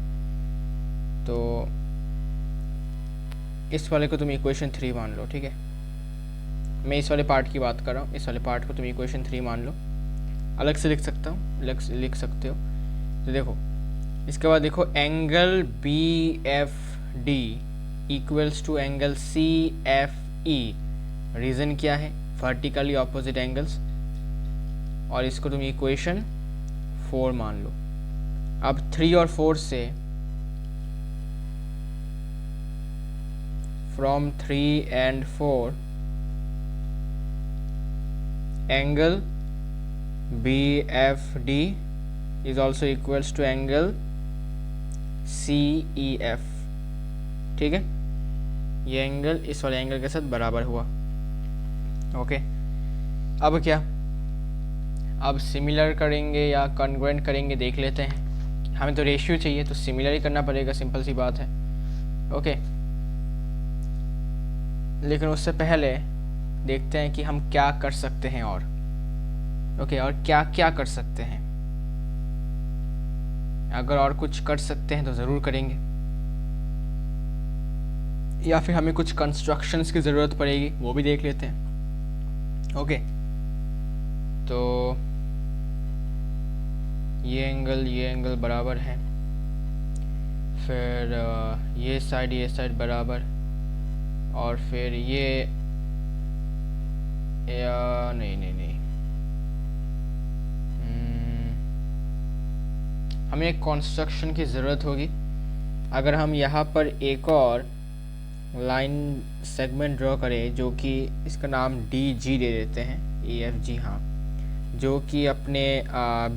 तो इस वाले को तुम इक्वेशन 3 मान लो। ठीक है, मैं इस वाले पार्ट की बात कर रहा हूँ, इस वाले पार्ट को तुम इक्वेशन 3 मान लो। अलग से लिख सकता हूँ, अलग से लिख सकते हो। तो देखो, इसके बाद देखो angle B F D equals to angle C F E. Reason क्या है, वर्टिकली ऑपोजिट एंगल्स, और इसको तुम इक्वेशन 4 मान लो। अब 3 और 4 से, from 3 and 4 angle BFD is also equals to angle CEF। ठीक है, ये एंगल इस वाले एंगल के साथ बराबर हुआ। ओके, अब क्या, अब सिमिलर करेंगे या कॉन्ग्रुएंट करेंगे देख लेते हैं। हमें तो रेशियो चाहिए तो सिमिलर ही करना पड़ेगा, सिंपल सी बात है। ओके, लेकिन उससे पहले देखते हैं कि हम क्या कर सकते हैं और और क्या क्या कर सकते हैं। अगर और कुछ कर सकते हैं तो ज़रूर करेंगे, या फिर हमें कुछ कंस्ट्रक्शंस की ज़रूरत पड़ेगी, वो भी देख लेते हैं। ओके, तो ये एंगल बराबर है, फिर ये साइड बराबर, और फिर ये या नहीं हमें एक कंस्ट्रक्शन की ज़रूरत होगी। अगर हम यहाँ पर एक और लाइन सेगमेंट ड्रॉ करें, जो कि इसका नाम DG दे देते हैं, EFG, हाँ, जो कि अपने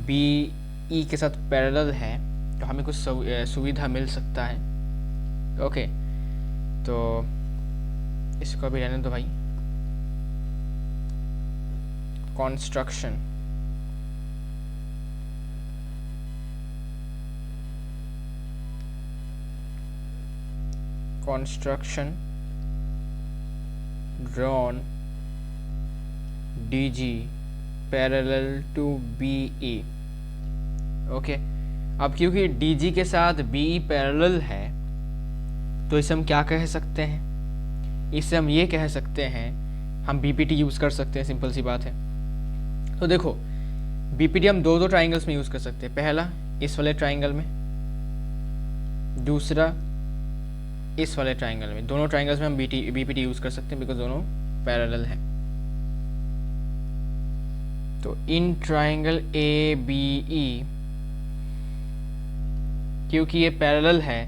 BE के साथ पैरेलल है, तो हमें कुछ सुविधा मिल सकता है। ओके, तो इसको भी रहने दो भाई। Construction, drawn DG parallel to BE। Okay, अब क्योंकि DG के साथ BE पैरेलल है, तो इसे हम क्या कह सकते हैं? इसे हम ये कह सकते हैं, हम BPT यूज़ कर सकते हैं, सिंपल सी बात है। तो देखो, BPT हम दो ट्राइंगल्स में यूज़ कर सकते हैं। पहला इस वाले ट्राइंगल में, दूसरा इस वाले ट्राइंगल में। दोनों ट्राइंगल्स में हम BPT यूज़ कर सकते हैं, बिकॉज दोनों पैरेलल हैं। तो इन ट्राइंगल ABE, क्योंकि ये पैरेलल है,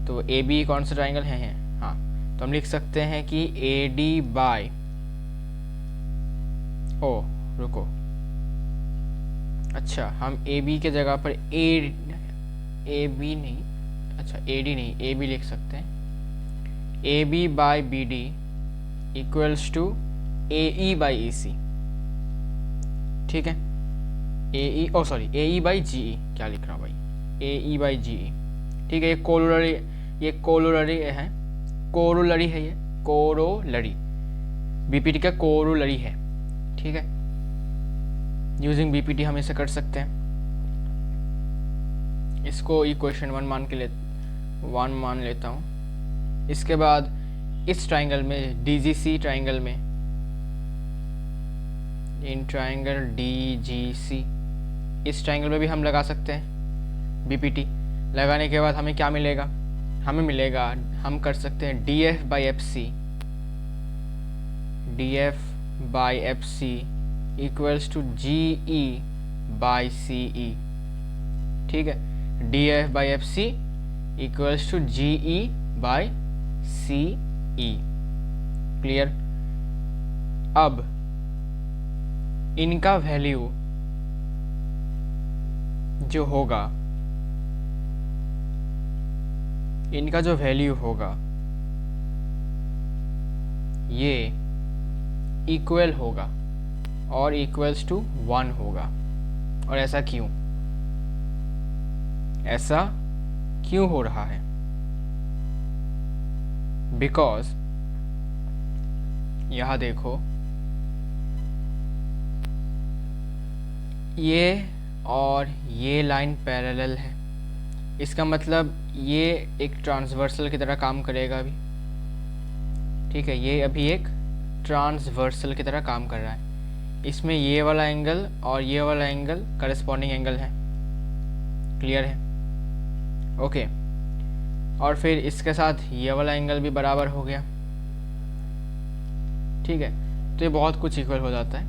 तो ABE कौन सा ट्राइंगल है? हाँ, तो हम लिख सकते हैं कि AD बाय, रुको, अच्छा, हम AB के जगह पर AB नहीं, अच्छा AD नहीं, AB लिख सकते हैं। AB by BD equals to AE by EC। ठीक है, AE बाई GE, क्या लिख रहा हूँ भाई, AE बाई GE। ठीक है, ये कोरोलरी है, कोरोलरी है, ये कोरोलरी, BPT का कोरोलरी है। ठीक है, यूजिंग BPT हम इसे कर सकते हैं। इसको इक्वेशन 1 मान लेता हूँ। इसके बाद इस ट्राइंगल में, DGC ट्राइंगल में, इन ट्राइंगल DGC, इस ट्राइंगल में भी हम लगा सकते हैं BPT। लगाने के बाद हमें क्या मिलेगा? हमें मिलेगा, हम कर सकते हैं DF by FC equals to GE by CE। ठीक है, DF by FC equals to GE by CE। Clear? अब इनका वैल्यू जो होगा, इनका जो वैल्यू होगा ये इक्वल होगा और इक्वल्स टू 1 होगा। और ऐसा क्यों? ऐसा क्यों हो रहा है? बिकॉज यहां देखो, ये और ये लाइन पैरेलल है, इसका मतलब ये एक ट्रांसवर्सल की तरह काम करेगा अभी। ठीक है, ये अभी एक ट्रांसवर्सल की तरह काम कर रहा है। इसमें ये वाला एंगल और ये वाला एंगल करस्पॉन्डिंग एंगल है। क्लियर है? ओके, और फिर इसके साथ ये वाला एंगल भी बराबर हो गया। ठीक है, तो ये बहुत कुछ इक्वल हो जाता है,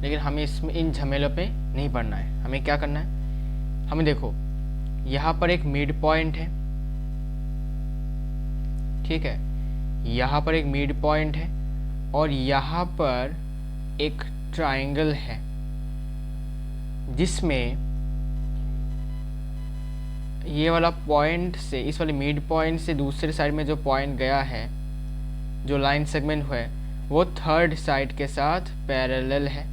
लेकिन हमें इसमें इन झमेलों पे नहीं पड़ना है। हमें क्या करना है? हमें देखो, यहाँ पर एक मिड पॉइंट है। ठीक है, यहाँ पर एक मिड पॉइंट है और यहाँ पर एक ट्राइंगल है जिसमें ये वाला पॉइंट से, इस वाले मिड पॉइंट से दूसरे साइड में जो पॉइंट गया है, जो लाइन सेगमेंट है, वो थर्ड साइड के साथ पैरेलल है।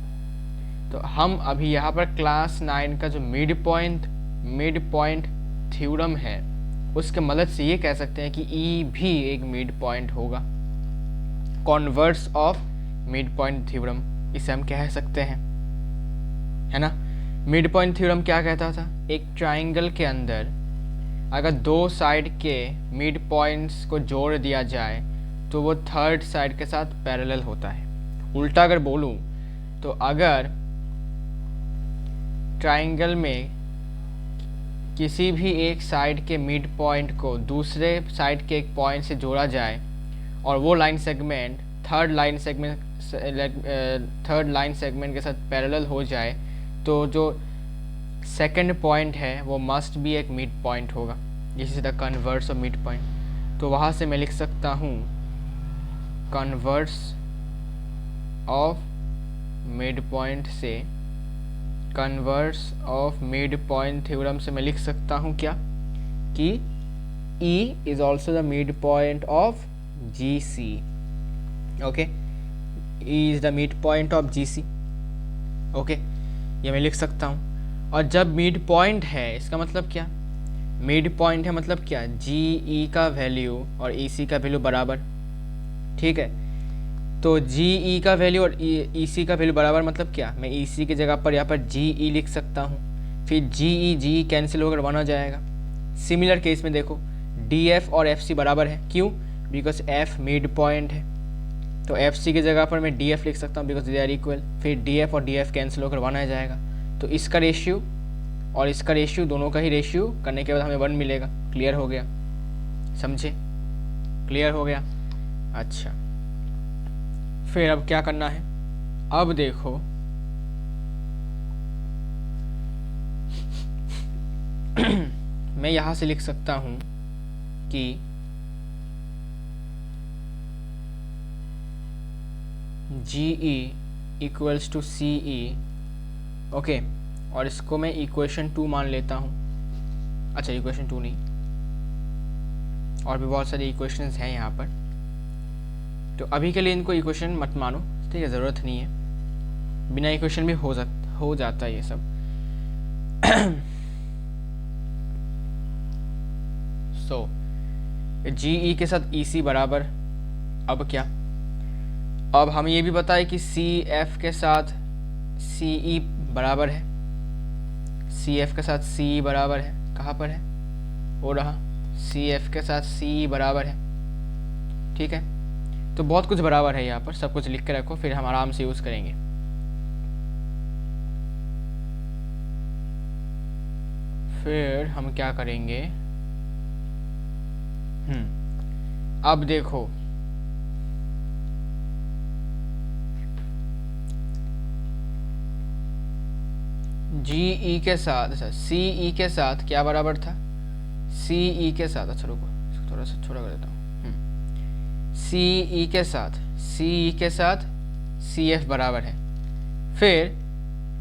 तो हम अभी यहाँ पर क्लास 9 का जो मिड पॉइंट थ्योरम है उसके मदद से ये कह सकते हैं कि ई भी एक मिड पॉइंट होगा। Converse of mid point theorem इसे हम कह सकते हैं, है ना। मिड पॉइंट थ्योरम क्या कहता था? एक ट्राइंगल के अंदर अगर दो साइड के मिड पॉइंट्स को जोड़ दिया जाए तो वो थर्ड साइड के साथ पैरेलल होता है। उल्टा अगर बोलूं तो अगर ट्राइंगल में किसी भी एक साइड के मिड पॉइंट को दूसरे साइड के एक पॉइंट से जोड़ा जाए और वो line segment third line segment के साथ पैरेलल हो जाए तो जो सेकंड पॉइंट है वो मस्ट भी एक मिड पॉइंट होगा। इसी the converse of mid point. तो वहाँ से मैं लिख सकता हूँ कन्वर्स ऑफ मिड पॉइंट से, converse of mid point theorem से मैं लिख सकता हूँ क्या कि E is also the mid point of GC। Okay, E is the mid point of GC। Okay, ये मैं लिख सकता हूँ। और जब मिड पॉइंट है इसका मतलब क्या? मिड पॉइंट है मतलब क्या? GE का वैल्यू और EC का वैल्यू बराबर, ठीक है। तो GE का वैल्यू और EC का वैल्यू बराबर मतलब क्या? मैं EC की जगह पर यहाँ पर GE लिख सकता हूँ, फिर GE कैंसिल होकर 1 हो जाएगा। सिमिलर केस में देखो DF और FC बराबर है, क्यों? बिकॉज F मिड पॉइंट है। तो FC की जगह पर मैं DF लिख सकता हूँ बिकॉज दे आर इक्वल, फिर DF और DF कैंसिल होकर 1 आ जाएगा। तो इसका रेशियो और इसका रेशियो, दोनों का ही रेशियो करने के बाद हमें 1 मिलेगा। क्लियर हो गया? समझे? क्लियर हो गया? अच्छा, फिर अब क्या करना है? अब देखो मैं यहाँ से लिख सकता हूँ कि GE equals to CE। Okay, और इसको मैं इक्वेशन 2 मान लेता हूँ। अच्छा, इक्वेशन 2 नहीं, और भी बहुत सारी इक्वेशंस हैं यहाँ पर। तो अभी के लिए इनको इक्वेशन मत मानो, ठीक है, ज़रूरत नहीं है। बिना इक्वेशन भी हो जाता है ये सब। सो GE के साथ EC बराबर। अब क्या? अब हम ये भी बताए कि CF के साथ CE बराबर है। CF के साथ CE बराबर है, कहाँ पर है? वो रहा, CF के साथ CE बराबर है, ठीक है। तो बहुत कुछ बराबर है यहाँ पर, सब कुछ लिख के रखो, फिर हम आराम से यूज़ करेंगे। फिर हम क्या करेंगे? अब देखो GE के साथ, अच्छा CE के साथ क्या बराबर था? CE के साथ, अच्छा रुको थोड़ा सा छोटा कर देता हूँ। CE के साथ CF बराबर है, फिर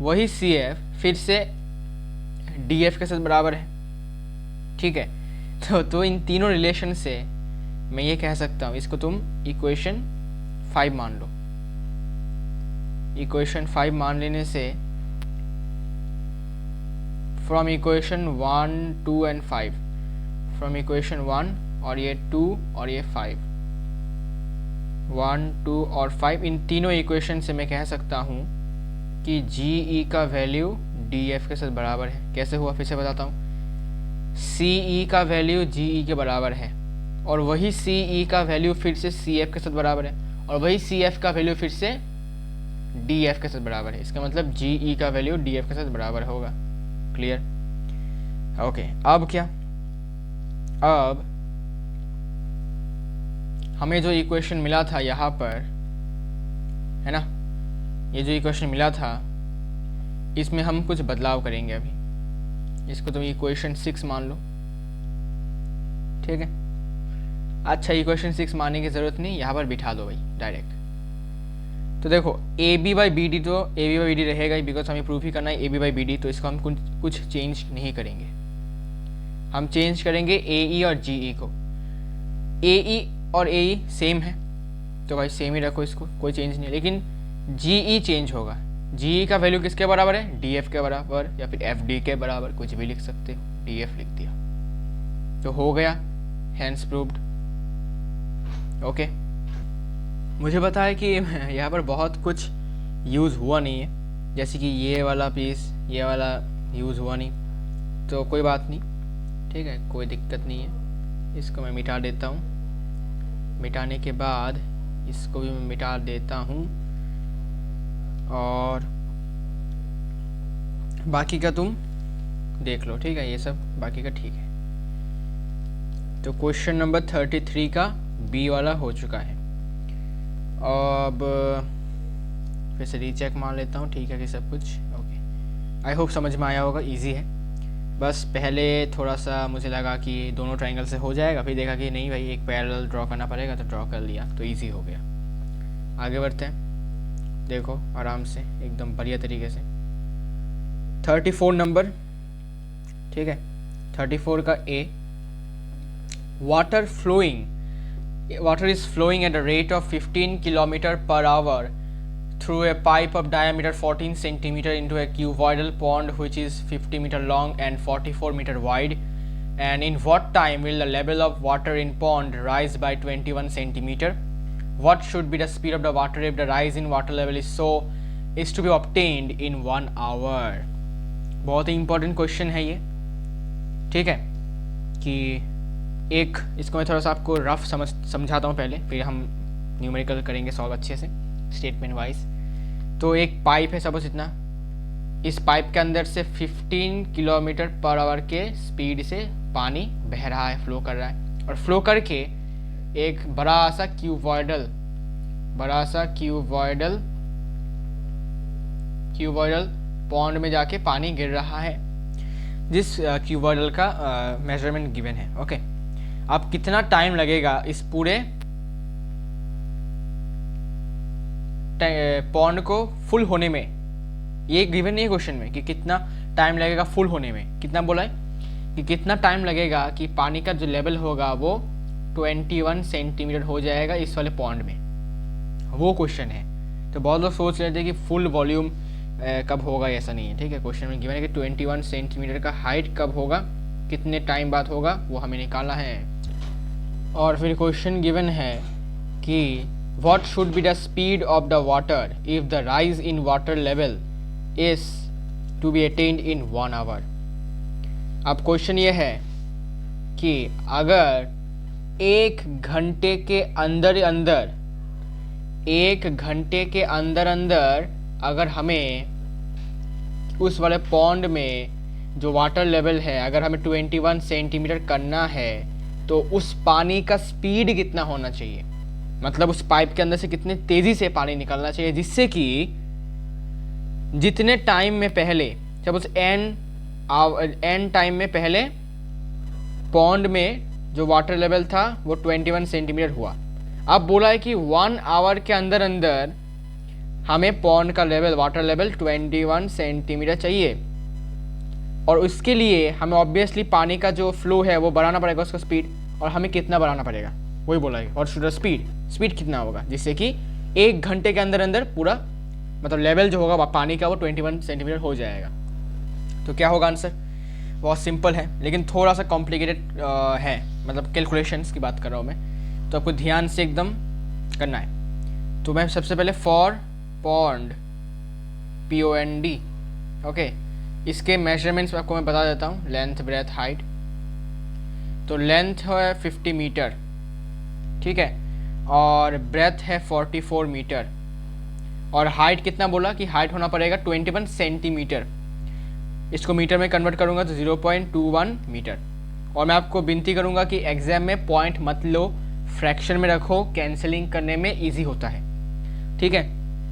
वही CF फिर से DF के साथ बराबर है, ठीक है। तो इन तीनों रिलेशन से मैं ये कह सकता हूँ, इसको तुम इक्वेशन 5 मान लो। इक्वेशन 5 मान लेने से from equation 1, 2 and 5, from equation 1 और ये 2 और ये 5, 1, 2 और 5, इन तीनों इक्वेशन से मैं कह सकता हूँ कि GE का वैल्यू DF के साथ बराबर है। कैसे हुआ? फिर से बताता हूँ। CE का वैल्यू GE के बराबर है, और वही CE का वैल्यू फिर से CF के साथ बराबर है, और वही CF का वैल्यू फिर से DF के साथ बराबर है। इसका मतलब GE का वैल्यू DF के साथ बराबर होगा। क्लियर? ओके, अब क्या? अब हमें जो इक्वेशन मिला था यहाँ पर, है ना, ये जो इक्वेशन मिला था इसमें हम कुछ बदलाव करेंगे। अभी इसको तुम इक्वेशन 6 मान लो, ठीक है। अच्छा, इक्वेशन 6 मानने की ज़रूरत नहीं, यहाँ पर बिठा दो भाई डायरेक्ट। तो देखो A B by B D, तो A B by B D रहेगा ही, बिकॉज हमें प्रूफ ही करना है A B by B D, तो इसको हम कुछ चेंज नहीं करेंगे। हम चेंज करेंगे ए ई और जी ई को। ए ई और ए ई सेम है तो भाई सेम ही रखो इसको, कोई चेंज नहीं है। लेकिन जी ई चेंज होगा। जी ई का वैल्यू किसके बराबर है? डी एफ के बराबर या फिर एफ डी के बराबर, कुछ भी लिख सकते हो, डी एफ लिख दिया तो हो गया, हैंस प्रूव्ड। ओके, मुझे पता है कि यहाँ पर बहुत कुछ यूज़ हुआ नहीं है, जैसे कि ये वाला पीस, ये वाला यूज़ हुआ नहीं, तो कोई बात नहीं, ठीक है, कोई दिक्कत नहीं है। इसको मैं मिटा देता हूँ। मिटाने के बाद इसको भी मैं मिटा देता हूँ और बाकी का तुम देख लो, ठीक है, ये सब बाकी का ठीक है। तो क्वेश्चन नंबर 33 का बी वाला हो चुका है। अब फिर से रीचेक मान लेता हूँ, ठीक है कि सब कुछ ओके। आई होप समझ में आया होगा, इजी है। बस पहले थोड़ा सा मुझे लगा कि दोनों ट्रायंगल से हो जाएगा, फिर देखा कि नहीं भाई एक पैरेलल ड्रॉ करना पड़ेगा, तो ड्रॉ कर लिया, तो इजी हो गया। आगे बढ़ते हैं, देखो आराम से एकदम बढ़िया तरीके से। 34 नंबर, ठीक है, 34 का ए, water is flowing at a rate of 15 km/h through a pipe of diameter 14 cm into a cuboidal pond which is 50 meter long and 44 meter wide, and in what time will the level of water in pond rise by 21 cm? What should be the speed of the water if the rise in water level is to be obtained in 1 hour? बहुत ही important question है ये, ठीक है, कि एक इसको मैं थोड़ा सा आपको रफ समझाता हूँ पहले, फिर हम न्यूमेरिकल करेंगे सॉल्व अच्छे से स्टेटमेंट वाइज। तो एक पाइप है सपोज इतना, इस पाइप के अंदर से 15 km/h के स्पीड से पानी बह रहा है, फ्लो कर रहा है, और फ्लो करके एक बड़ा सा क्यूबॉइडल पॉन्ड में जाके पानी गिर रहा है, जिस क्यूबॉइडल का मेजरमेंट गिवन है। ओके, अब कितना टाइम लगेगा इस पूरे पॉन्ड को फुल होने में, ये गिवन नहीं है क्वेश्चन में कि कितना टाइम लगेगा फुल होने में। कितना बोला है कि कितना टाइम लगेगा कि पानी का जो लेवल होगा वो 21 सेंटीमीटर हो जाएगा इस वाले पॉन्ड में, वो क्वेश्चन है। तो बहुत लोग सोच रहे थे कि फुल वॉल्यूम कब होगा, ऐसा नहीं है, ठीक है। क्वेश्चन में गिवन है कि 21 सेंटीमीटर का हाइट कब होगा, कितने टाइम बाद होगा, वो हमें निकालना है। और फिर क्वेश्चन गिवन है कि what should be the speed of the water if the rise in water level is to be attained in 1 hour? अब क्वेश्चन ये है कि अगर एक घंटे के अंदर अगर हमें उस वाले पॉन्ड में जो वाटर लेवल है अगर हमें 21 सेंटीमीटर करना है, तो उस पानी का स्पीड कितना होना चाहिए, मतलब उस पाइप के अंदर से कितने तेजी से पानी निकलना चाहिए, जिससे कि जितने टाइम में पहले, जब उस एन टाइम में पहले पॉन्ड में जो वाटर लेवल था वो 21 सेंटीमीटर हुआ। अब बोला है कि 1 आवर के अंदर हमें पॉन्ड का लेवल, वाटर लेवल 21 सेंटीमीटर चाहिए, और उसके लिए हमें ऑब्वियसली पानी का जो फ्लो है वो बढ़ाना पड़ेगा, उसका स्पीड, और हमें कितना बढ़ाना पड़ेगा वही बोला है। और स्पीड कितना होगा, जिससे कि 1 घंटे के अंदर पूरा मतलब लेवल जो होगा पानी का वो 21 सेंटीमीटर हो जाएगा। तो क्या होगा आंसर? बहुत सिंपल है, लेकिन थोड़ा सा कॉम्प्लिकेटेड है, मतलब कैलकुलेशंस की बात कर रहा हूँ मैं, तो आपको ध्यान से एकदम करना है। तो मैं सबसे पहले फॉर पॉन्ड POND, ओके, इसके मेजरमेंट्स आपको मैं बता देता हूँ, लेंथ, ब्रेथ, हाइट। तो लेंथ है 50 मीटर, ठीक है, और ब्रेथ है 44 मीटर, और हाइट कितना बोला कि हाइट होना पड़ेगा 21 सेंटीमीटर। इसको मीटर में कन्वर्ट करूँगा तो 0.21 मीटर। और मैं आपको विनती करूँगा कि एग्जाम में पॉइंट मत लो, फ्रैक्शन में रखो, कैंसिलिंग करने में इजी होता है, ठीक है।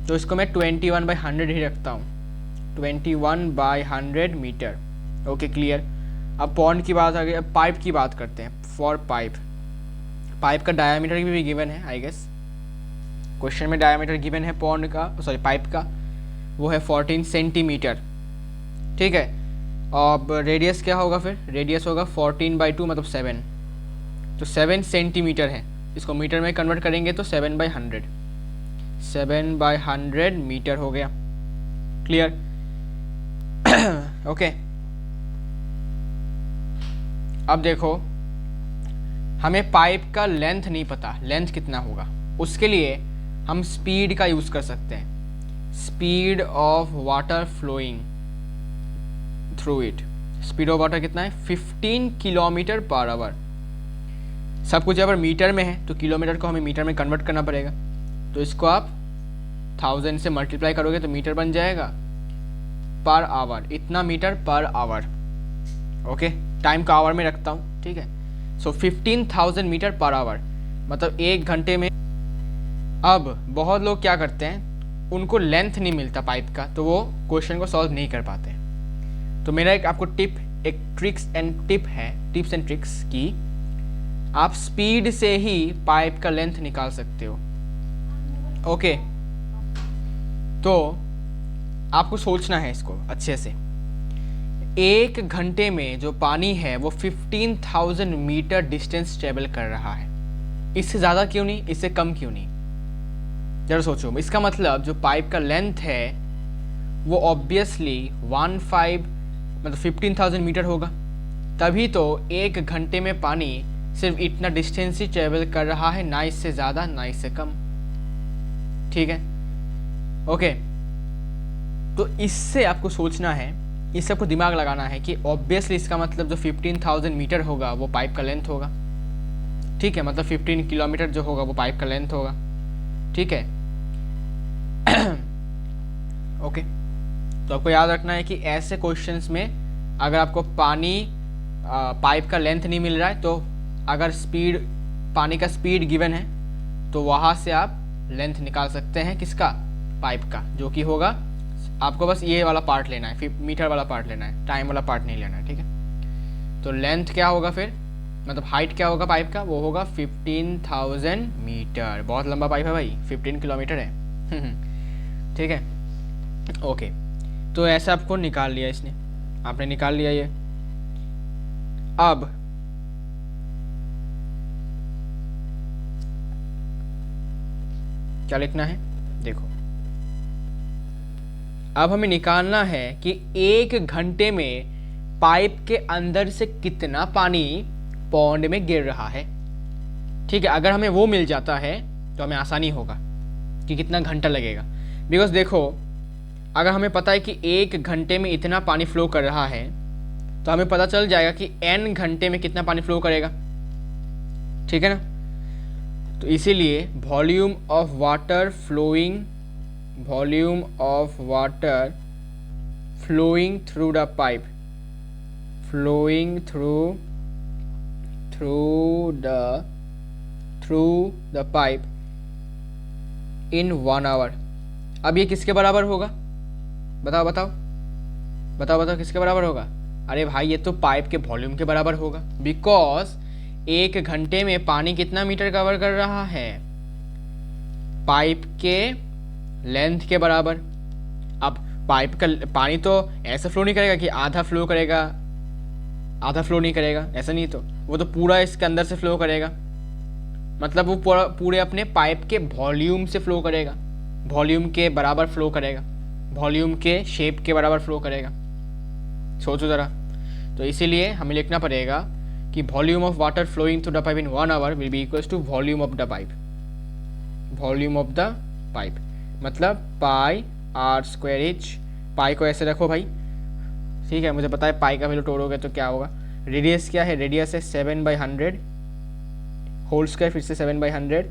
तो इसको मैं 21/100 ही रखता हूँ, 21/100 मीटर। Okay, clear. अब पॉन्ड की बात आ गई, अब पाइप की बात करते हैं। फॉर पाइप का डायामीटर भी गिवन है आई गेस, क्वेश्चन में डायमीटर गिवन है पॉन्ड का, सॉरी पाइप का, वो है 14 सेंटीमीटर, ठीक है। अब रेडियस क्या होगा फिर, रेडियस होगा 14/2 मतलब 7, तो 7 सेंटीमीटर है, इसको मीटर में कन्वर्ट करेंगे तो 7/100, 7/100 मीटर हो गया। क्लियर? ओके। अब देखो, हमें पाइप का लेंथ नहीं पता, लेंथ कितना होगा, उसके लिए हम स्पीड का यूज कर सकते हैं, speed of water flowing through it. Speed of water कितना है, 15 किलोमीटर पर आवर। सब कुछ अगर मीटर में है तो किलोमीटर को हमें मीटर में कन्वर्ट करना पड़ेगा, तो इसको आप 1000 से मल्टीप्लाई करोगे तो मीटर बन जाएगा पर आवर, इतना metre per hour. Okay, time का आवर में रखता हूँ, ठीक है। सो 15,000 मीटर पर आवर मतलब 1 घंटे में। अब बहुत लोग क्या करते हैं, उनको लेंथ नहीं मिलता पाइप का, तो वो क्वेश्चन को सॉल्व नहीं कर पाते। तो मेरा एक आपको टिप, एक टिप्स एंड ट्रिक्स की आप स्पीड से ही पाइप का लेंथ निकाल सकते हो। ओके, तो आपको सोचना है इसको अच्छे से। 1 घंटे में जो पानी है वो 15,000 मीटर डिस्टेंस ट्रेवल कर रहा है। इससे ज़्यादा क्यों नहीं, इससे कम क्यों नहीं, जरा सोचो। इसका मतलब जो पाइप का लेंथ है वो ऑब्वियसली 15,000 मीटर होगा, तभी तो 1 घंटे में पानी सिर्फ इतना डिस्टेंस ही ट्रेवल कर रहा है, ना इससे ज़्यादा ना इससे कम, ठीक है। ओके, तो इससे आपको सोचना है, इससे आपको दिमाग लगाना है कि ऑब्वियसली इसका मतलब जो 15,000 मीटर होगा वो पाइप का लेंथ होगा, ठीक है। मतलब 15 किलोमीटर जो होगा वो पाइप का लेंथ होगा, ठीक है। ओके, तो आपको याद रखना है कि ऐसे क्वेश्चंस में अगर आपको पाइप का लेंथ नहीं मिल रहा है, तो अगर पानी का स्पीड गिवन है तो वहाँ से आप लेंथ निकाल सकते हैं, किसका, पाइप का, जो कि होगा, आपको बस ये वाला पार्ट लेना है, मीटर वाला पार्ट लेना है, टाइम वाला पार्ट नहीं लेना है, ठीक है। तो लेंथ क्या होगा फिर, मतलब हाइट क्या होगा पाइप का, वो होगा 15,000 मीटर। बहुत लंबा पाइप है भाई, 15 किलोमीटर है, ठीक है। ओके, तो ऐसा आपको निकाल लिया इसने, आपने निकाल लिया ये। अब क्या लिखना है, देखो, अब हमें निकालना है कि 1 घंटे में पाइप के अंदर से कितना पानी पॉन्ड में गिर रहा है, ठीक है। अगर हमें वो मिल जाता है तो हमें आसानी होगा कि कितना घंटा लगेगा। बिकॉज देखो, अगर हमें पता है कि 1 घंटे में इतना पानी फ्लो कर रहा है, तो हमें पता चल जाएगा कि n घंटे में कितना पानी फ्लो करेगा, ठीक है ना। तो इसीलिए volume of water flowing through the pipe, through the pipe in 1 hour. अब ये किसके बराबर होगा, बताओ किसके बराबर होगा। अरे भाई, ये तो पाइप के वॉल्यूम के बराबर होगा, बिकॉज 1 घंटे में पानी कितना मीटर कवर कर रहा है, पाइप के लेंथ के बराबर। अब पाइप का पानी तो ऐसा फ्लो नहीं करेगा कि आधा फ्लो करेगा आधा फ्लो नहीं करेगा, ऐसा नहीं, तो वो तो पूरा इसके अंदर से फ्लो करेगा, मतलब वो पूरे अपने पाइप के वॉल्यूम से फ्लो करेगा, वॉल्यूम के बराबर फ्लो करेगा, वॉल्यूम के शेप के बराबर फ्लो करेगा। सोचो ज़रा। तो इसीलिए हमें लिखना पड़ेगा कि volume of water flowing through the pipe in 1 hour will be equals to volume of the pipe, मतलब पाई r², पाई को ऐसे रखो भाई, ठीक है। मुझे पता है पाई का वैल्यू तोड़ोगे तो क्या होगा। रेडियस क्या है, रेडियस है 7/100 होल स्क्वायर, फिर से 7/100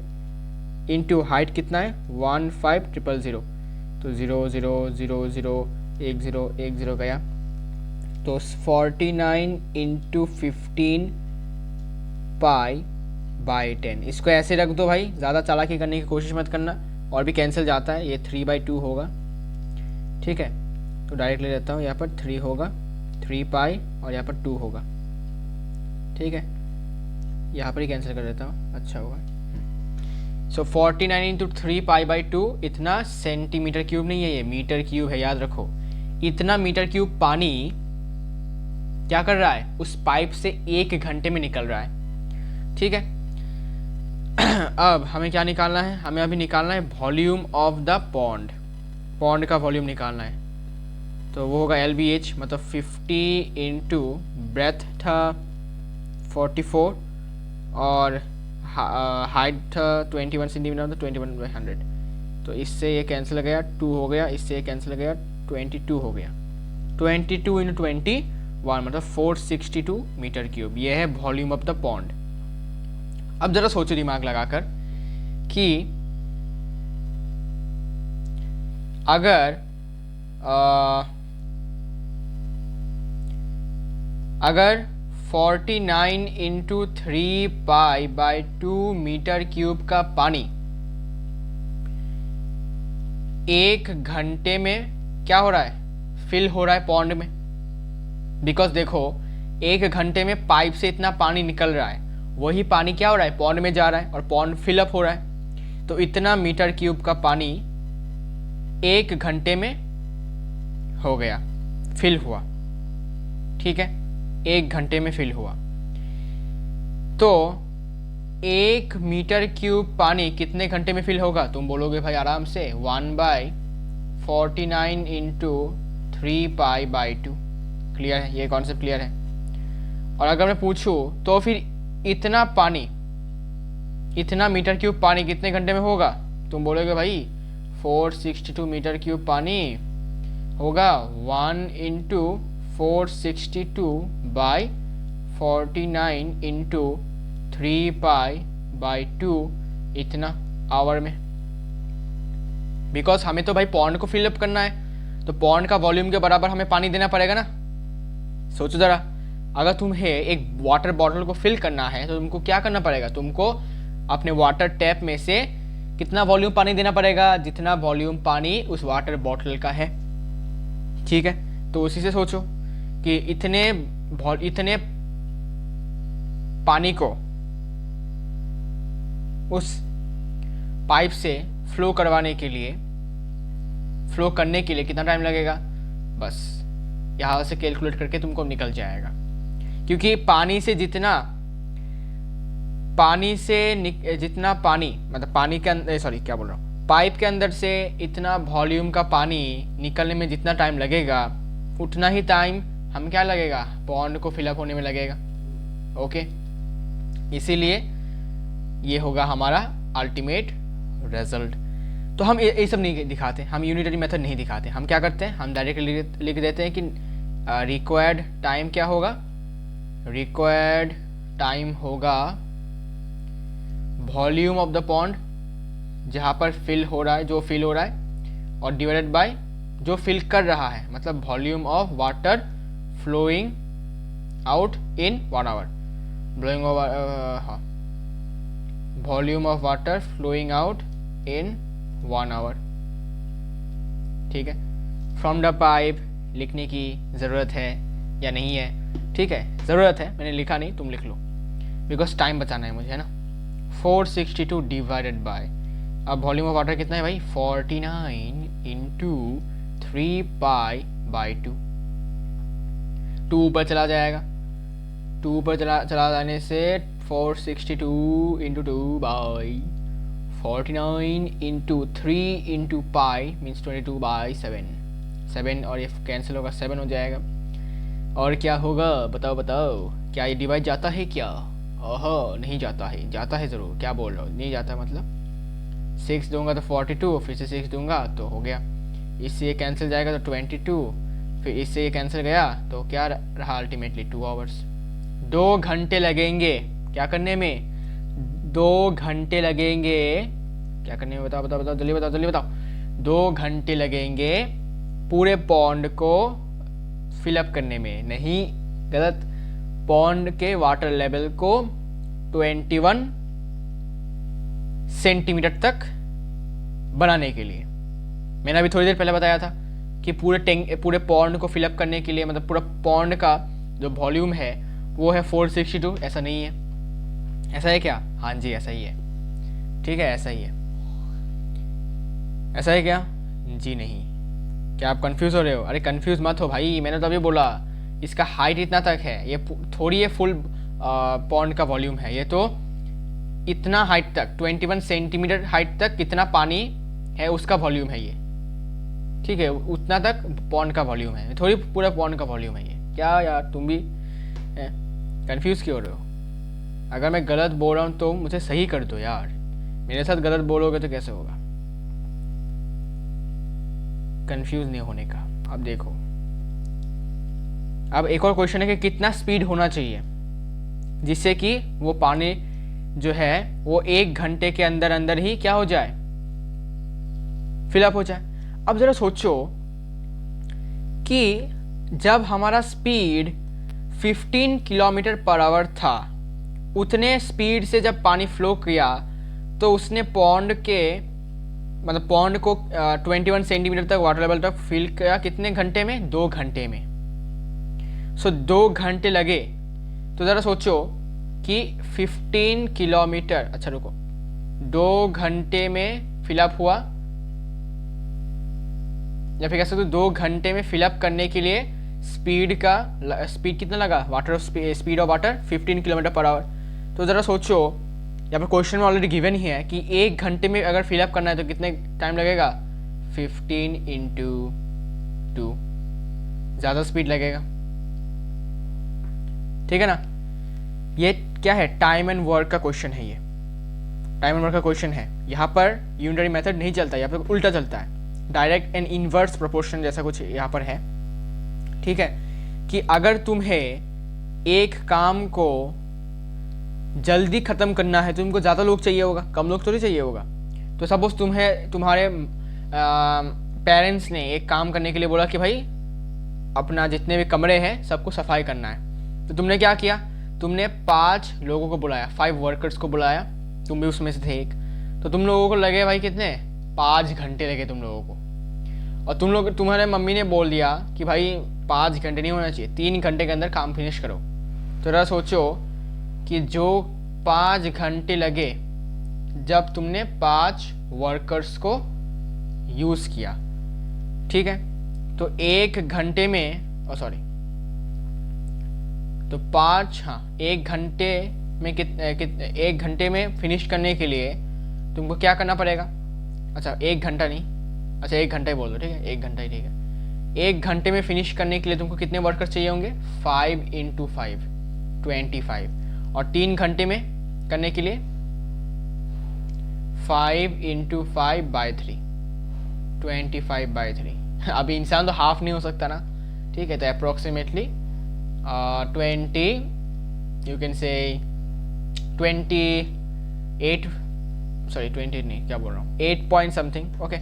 इंटू हाइट कितना है 15,000, तो 0 0 0 0 1 0 1 0 गया, तो 49 इंटू 15 π/10। इसको ऐसे रख दो भाई, ज़्यादा चालाकी करने की कोशिश मत करना, और भी कैंसिल जाता है, ये 3/2 होगा, ठीक है। तो डायरेक्ट ले लेता हूँ, यहाँ पर 3 होगा, 3π और यहाँ पर 2 होगा, ठीक है। यहाँ पर ही कैंसिल कर देता हूँ, अच्छा होगा। सो 49 इंटू 3π/2 इतना सेंटीमीटर क्यूब नहीं है, ये मीटर क्यूब है, याद रखो। इतना मीटर क्यूब पानी क्या कर रहा है, उस पाइप से 1 घंटे में निकल रहा है। ठीक है। अब हमें क्या निकालना है, हमें अभी निकालना है volume of the pond. Pond का वॉल्यूम निकालना है, तो वो होगा LBH, मतलब 50 इंटू ब्रेथ था 44 और हाइट था 21 सेंटीमीटर, तो 21/100। तो इससे ये कैंसिल हो गया, 2 हो गया, इससे ये कैंसिल हो गया, 22 हो गया। 22 इंटू 21 मतलब 462 मीटर क्यूब। ये है वॉल्यूम ऑफ द पॉन्ड। अब जरा सोचो दिमाग लगाकर कि अगर 49 इंटू 3π/2 मीटर क्यूब का पानी 1 घंटे में क्या हो रहा है, फिल हो रहा है पॉन्ड में। बिकॉज देखो 1 घंटे में पाइप से इतना पानी निकल रहा है, वही पानी क्या हो रहा है, पॉन्ड में जा रहा है और पॉन्ड फिलअप हो रहा है। तो इतना मीटर क्यूब का पानी 1 घंटे में हो गया, फिल हुआ। ठीक है, 1 घंटे में फिल हुआ। तो 1 मीटर क्यूब पानी कितने घंटे में फिल होगा, तुम बोलोगे भाई आराम से 1/49 इंटू 3π/2। क्लियर है, ये कॉन्सेप्ट क्लियर है। और अगर मैं पूछूं तो फिर इतना पानी, इतना मीटर क्यूब पानी कितने घंटे में होगा, तुम बोलोगे भाई 462 मीटर क्यूब पानी होगा 1 इंटू 462/49 इंटू 3π/2 इतना आवर में। बिकॉज हमें तो भाई पॉन्ड को फिलअप करना है, तो पॉन्ड का वॉल्यूम के बराबर हमें पानी देना पड़ेगा ना। सोचो जरा, अगर तुम्हें एक वाटर बॉटल को फिल करना है तो तुमको क्या करना पड़ेगा, तुमको अपने वाटर टैप में से कितना वॉल्यूम पानी देना पड़ेगा, जितना वॉल्यूम पानी उस वाटर बॉटल का है। ठीक है, तो उसी से सोचो कि इतने पानी को उस पाइप से फ्लो करने के लिए कितना टाइम लगेगा, बस यहाँ से कैलकुलेट करके तुमको निकल जाएगा। क्योंकि जितना पानी मतलब पानी के अंदर, सॉरी क्या बोल रहा हूँ, पाइप के अंदर से इतना वॉल्यूम का पानी निकलने में जितना टाइम लगेगा, उतना ही टाइम हम क्या लगेगा, पॉन्ड को फिलअप होने में लगेगा। ओके, इसीलिए ये होगा हमारा अल्टीमेट रिजल्ट। तो हम ये सब नहीं दिखाते, हम यूनिटरी मेथड नहीं दिखाते। हम क्या करते हैं, हम डायरेक्ट लिख देते हैं कि रिक्वायर्ड टाइम क्या होगा, रिक्वायर्ड टाइम होगा वॉल्यूम ऑफ द पॉन्ड, जहाँ पर फिल हो रहा है, जो फिल हो रहा है, और डिवाइडेड बाय जो फिल कर रहा है, मतलब volume of water flowing out in 1 hour. Volume of water flowing out in 1 hour. ठीक है, फ्रॉम द पाइप लिखने की ज़रूरत है या नहीं है, ठीक है, ज़रूरत है, मैंने लिखा नहीं, तुम लिख लो, बिकॉज टाइम बचाना है मुझे, है ना। 462 डिवाइडेड बाय, अब वॉल्यूम ऑफ वाटर कितना है भाई, 49 इंटू 3π/2। 2 ऊपर चला जाएगा, 2 ऊपर चला जाने से 462 into 2/49 into 3 into pi means 22/7। 7 और ये कैंसिल होगा, 7 हो जाएगा। और क्या होगा बताओ, क्या ये डिवाइड जाता है क्या? ओह नहीं जाता है, जाता है ज़रूर। क्या बोल रहा हो, नहीं जाता मतलब 6 दूंगा तो 42, फिर से 6 दूंगा तो हो गया, इससे ये कैंसिल जाएगा तो 22, फिर इससे ये कैंसिल गया तो क्या रहा अल्टीमेटली 2 आवर्स। 2 घंटे लगेंगे क्या करने में, 2 घंटे लगेंगे क्या करने में, बताओ जल्दी बताओ। 2 घंटे लगेंगे पूरे पॉन्ड को फिलअप करने में, नहीं गलत, पॉन्ड के वाटर लेवल को 21 सेंटीमीटर तक बनाने के लिए। मैंने अभी थोड़ी देर पहले बताया था कि पूरे पॉन्ड को फिलअप करने के लिए, मतलब पूरा पॉन्ड का जो वॉल्यूम है वो है 462। ऐसा नहीं है, ऐसा है क्या? हाँ जी ऐसा ही है। ठीक है, ऐसा ही है। ऐसा है क्या? जी नहीं। क्या आप कंफ्यूज हो रहे हो? अरे कंफ्यूज मत हो भाई, मैंने तो अभी बोला इसका हाइट इतना तक है, ये थोड़ी ये फुल पॉन्ड का वॉल्यूम है, ये तो इतना हाइट तक 21 सेंटीमीटर हाइट तक कितना पानी है उसका वॉल्यूम है ये, ठीक है, उतना तक पॉन्ड का वॉल्यूम है, थोड़ी पूरा पॉन्ड का वॉल्यूम है ये। क्या यार तुम भी कंफ्यूज क्यों हो रहे हो? अगर मैं गलत बोल रहा हूँ तो मुझे सही कर दो यार, मेरे साथ गलत बोलोगे तो कैसे होगा? कंफ्यूज नहीं होने का। अब देखो, अब एक और क्वेश्चन है कि कितना स्पीड होना चाहिए जिससे कि वो पानी जो है वो 1 घंटे के अंदर अंदर ही क्या हो जाए, फिलअप हो जाए। अब जरा सोचो कि जब हमारा स्पीड 15 किलोमीटर पर आवर था, उतने स्पीड से जब पानी फ्लो किया तो उसने पॉन्ड के मतलब पॉन्ड को 21 सेंटीमीटर तक वाटर लेवल तक फिल किया कितने घंटे में? 2 घंटे में। सो 2 घंटे लगे। तो ज़रा सोचो कि 15 किलोमीटर, अच्छा रुको, 2 घंटे में फिलअप हुआ, या फिर कह सकते हो 2 घंटे में फिलअप करने के लिए स्पीड कितना लगा? Water speed of water 15 kilometre per our. तो ज़रा सोचो, यहाँ पर क्वेश्चन में ऑलरेडी गिवन ही है कि 1 घंटे में अगर फिलअप करना है तो कितने टाइम लगेगा? 15 × 2, ज़्यादा स्पीड लगेगा, ठीक है ना? ये क्या है? टाइम एंड वर्क का क्वेश्चन है, ये टाइम एंड वर्क का क्वेश्चन है। यहाँ पर यूनिटरी मेथड नहीं चलता, यहाँ पर उल्टा चलता है, डायरेक्ट एंड इनवर्स प्रोपोर्शन जैसा कुछ यहाँ पर है, ठीक है? कि अगर तुम्हें एक काम को जल्दी ख़त्म करना है तो तुमको ज़्यादा लोग चाहिए होगा, कम लोग थोड़ी चाहिए होगा। तो सपोज तुम्हारे पेरेंट्स ने एक काम करने के लिए बोला कि भाई अपना जितने भी कमरे हैं सबको सफाई करना है, तो तुमने क्या किया? तुमने 5 लोगों को बुलाया, 5 वर्कर्स को बुलाया, तुम भी उसमें से थे एक। तो तुम लोगों को लगे भाई कितने? 5 घंटे लगे तुम लोगों को। और तुम्हारे मम्मी ने बोल दिया कि भाई 5 घंटे नहीं होना चाहिए, 3 घंटे के अंदर काम फिनिश करो। तो जरा सोचो कि जो 5 घंटे लगे जब तुमने 5 वर्कर्स को यूज़ किया, ठीक है? तो 1 घंटे में तो 1 घंटे में 1 घंटे में फिनिश करने के लिए तुमको क्या करना पड़ेगा? अच्छा 1 घंटा नहीं, अच्छा 1 घंटा ही बोल दो, ठीक है, 1 घंटा ही ठीक है। 1 घंटे में फिनिश करने के लिए तुमको कितने वर्कर्स चाहिए होंगे? 5 × 5 25। और 3 घंटे में करने के लिए 5 × 5/3 25/3। अभी इंसान तो हाफ नहीं हो सकता ना, ठीक है? तो approximately 20 you can say 28 sorry 28 नहीं, क्या बोल रहा हूँ, 8 पॉइंट समथिंग, ओके।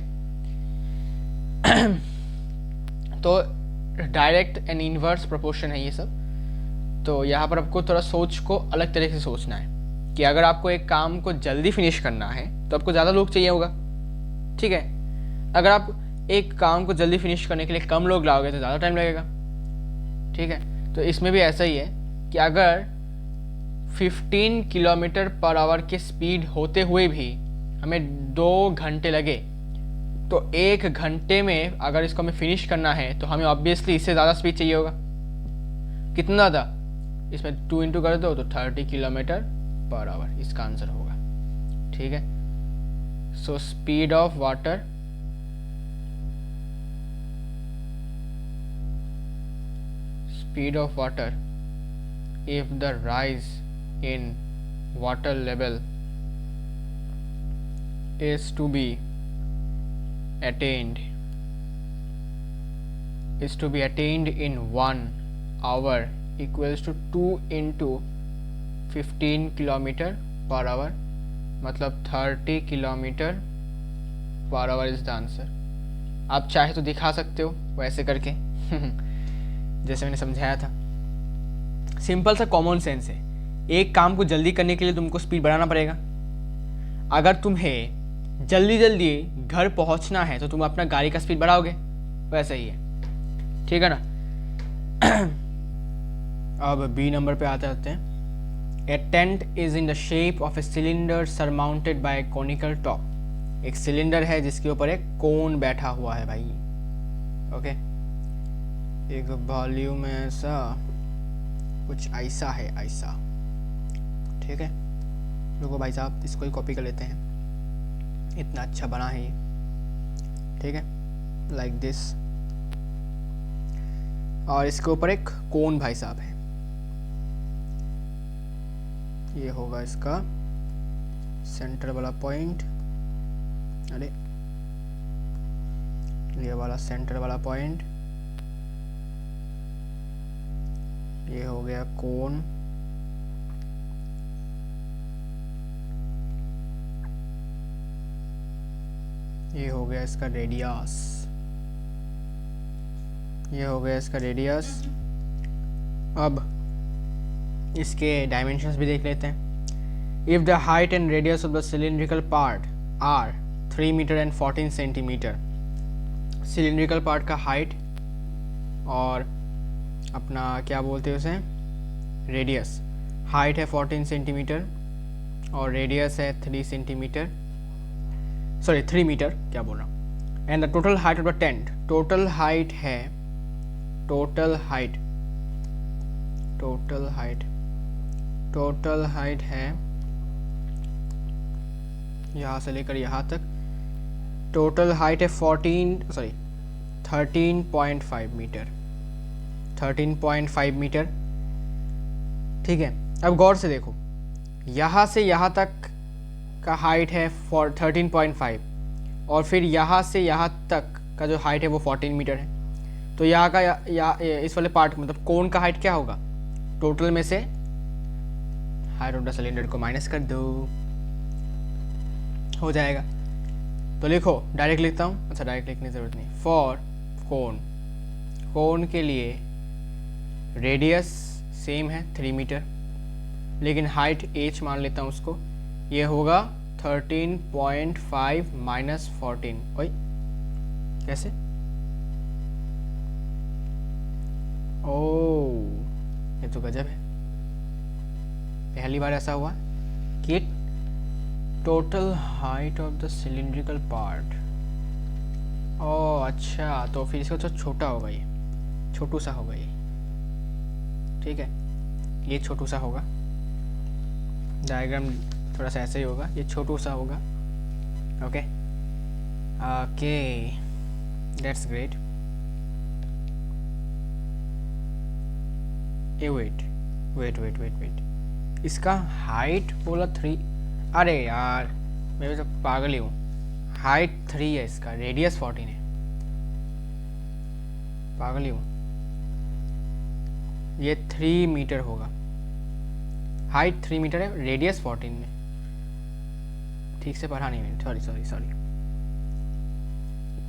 तो डायरेक्ट एंड इनवर्स प्रोपोर्शन है ये सब। तो यहाँ पर आपको थोड़ा सोच को अलग तरीके से सोचना है कि अगर आपको एक काम को जल्दी फिनिश करना है तो आपको ज़्यादा लोग चाहिए होगा, ठीक है? अगर आप एक काम को जल्दी फिनिश करने के लिए कम लोग लाओगे तो ज़्यादा टाइम लगेगा, ठीक है? तो इसमें भी ऐसा ही है कि अगर 15 किलोमीटर पर आवर की स्पीड होते हुए भी हमें 2 घंटे लगे, तो 1 घंटे में अगर इसको हमें फिनिश करना है तो हमें ऑब्वियसली इससे ज़्यादा स्पीड चाहिए होगा। कितना ज़्यादा? इसमें 2 × कर दो तो 30 किलोमीटर पर आवर इसका आंसर होगा, ठीक है? So speed of water if the rise in water level is to be attained in 1 hour equals to 2 × 15 kilometre per our, मतलब 30 kilometre per our is the answer. आप चाहे तो दिखा सकते हो वैसे करके जैसे मैंने समझाया था। सिंपल सा कॉमन सेंस है, एक काम को जल्दी करने के लिए तुमको स्पीड बढ़ाना पड़ेगा। अगर तुम्हें जल्दी घर पहुंचना है तो तुम अपना गाड़ी का स्पीड बढ़ाओगे, वैसा ही है, ठीक है ना? अब बी नंबर पे आते हैं। A tent is in the shape of a cylinder surmounted by conical top. एक सिलेंडर है जिसके ऊपर एक कोन बैठा हुआ है भाई। ओके, एक वॉल्यूम है ऐसा, कुछ ऐसा है, ऐसा। ठीक है, रुको भाई साहब, इसको ही कॉपी कर लेते हैं, इतना अच्छा बना है ये। ठीक है, लाइक दिस। और इसके ऊपर एक कोन भाई साहब है, ये होगा इसका सेंटर वाला पॉइंट। अरे ये वाला सेंटर वाला पॉइंट, ये हो गया कोन। ये हो गया इसका रेडियस, ये हो गया इसका रेडियस। अब इसके डायमेंशंस भी देख लेते हैं। If the height and radius of the cylindrical part are 3 metre and 14 centimetre, cylindrical part का हाइट और अपना क्या बोलते हैं उसे, रेडियस। हाइट है 14 सेंटीमीटर और रेडियस है 3 सेंटीमीटर, सॉरी 3 मीटर, क्या बोल रहा हूँ। And the total height of the tent, total height है, टोटल हाइट है यहाँ से लेकर यहाँ तक, टोटल हाइट है 13.5 मीटर, 13.5 मीटर। ठीक है, अब गौर से देखो, यहाँ से यहाँ तक का हाइट है 13.5 और फिर यहाँ से यहाँ तक का जो हाइट है वो 14 मीटर है। तो यहाँ का इस वाले पार्ट मतलब कोन का हाइट क्या होगा, टोटल में से हाइट ऑफ द सिलेंडर को माइनस कर दो, हो जाएगा। तो लिखो, डायरेक्ट लिखता हूँ, अच्छा डायरेक्ट लिखने की जरूरत नहीं। फॉर कोन के लिए रेडियस सेम है 3 मीटर, लेकिन हाइट h मान लेता हूँ उसको, ये होगा 13.5 माइनस 14। ओए कैसे, ओह ये तो गजब है, पहली बार ऐसा हुआ कि total height of the cylindrical part. Oh अच्छा, तो फिर इसका तो छोटा होगा, ये छोटू सा होगा ये। ठीक है, ये छोटू सा होगा, डायग्राम थोड़ा सा ऐसे ही होगा, ये छोटू सा होगा। Okay okay, that's great. A wait, इसका हाइट बोला 3, अरे यार मैं तो पागल ही हूँ, हाइट 3 है इसका, रेडियस 14 है, पागल ही हूँ। ये 3 मीटर होगा, हाइट 3 मीटर है, रेडियस 14 में, ठीक से पढ़ा नहीं मैंने, सॉरी।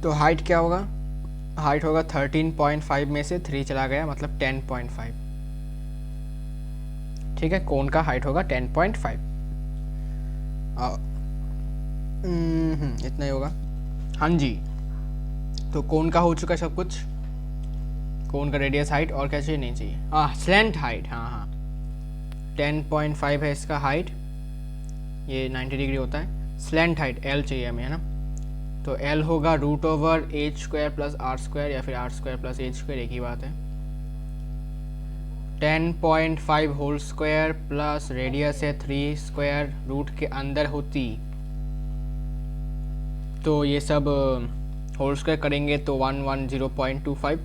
तो हाइट क्या होगा, हाइट होगा 13.5 में से 3 चला गया, मतलब 10.5। ठीक है, कोन का हाइट होगा 10.5, इतना ही होगा। हाँ जी, तो कोन का हो चुका सब कुछ, कोन का रेडियस, हाइट, और क्या चाहिए, नहीं चाहिए, स्लैंट हाइट, हाँ 10.5 है इसका हाइट, ये 90 डिग्री होता है। स्लैंट हाइट L चाहिए हमें, है ना, तो L होगा √h² प्लस r² या फिर r² प्लस h², एक ही बात है। 10.5 होल स्क्वायर प्लस रेडियस है 3 स्क्वायर, रूट के अंदर होती, तो ये सब होल स्क्वायर करेंगे तो 110.25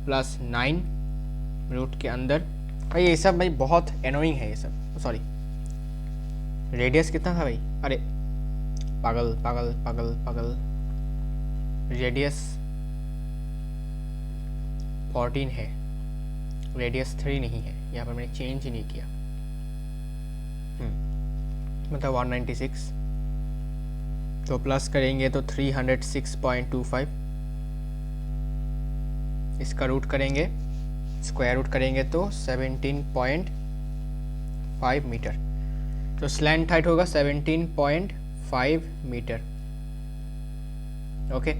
प्लस 9 रूट के अंदर। भाई ये सब भाई बहुत एनोइंग है ये सब, सॉरी। रेडियस कितना था भाई, अरे पागल, रेडियस 14 है, रेडियस 3 नहीं है, यहाँ पर मैंने चेंज ही नहीं किया। मतलब 196, तो प्लस करेंगे तो 306.25, इसका रूट करेंगे, स्क्वायर रूट करेंगे तो 17.5 मीटर, तो स्लैंट हाइट होगा 17.5 metre. Okay,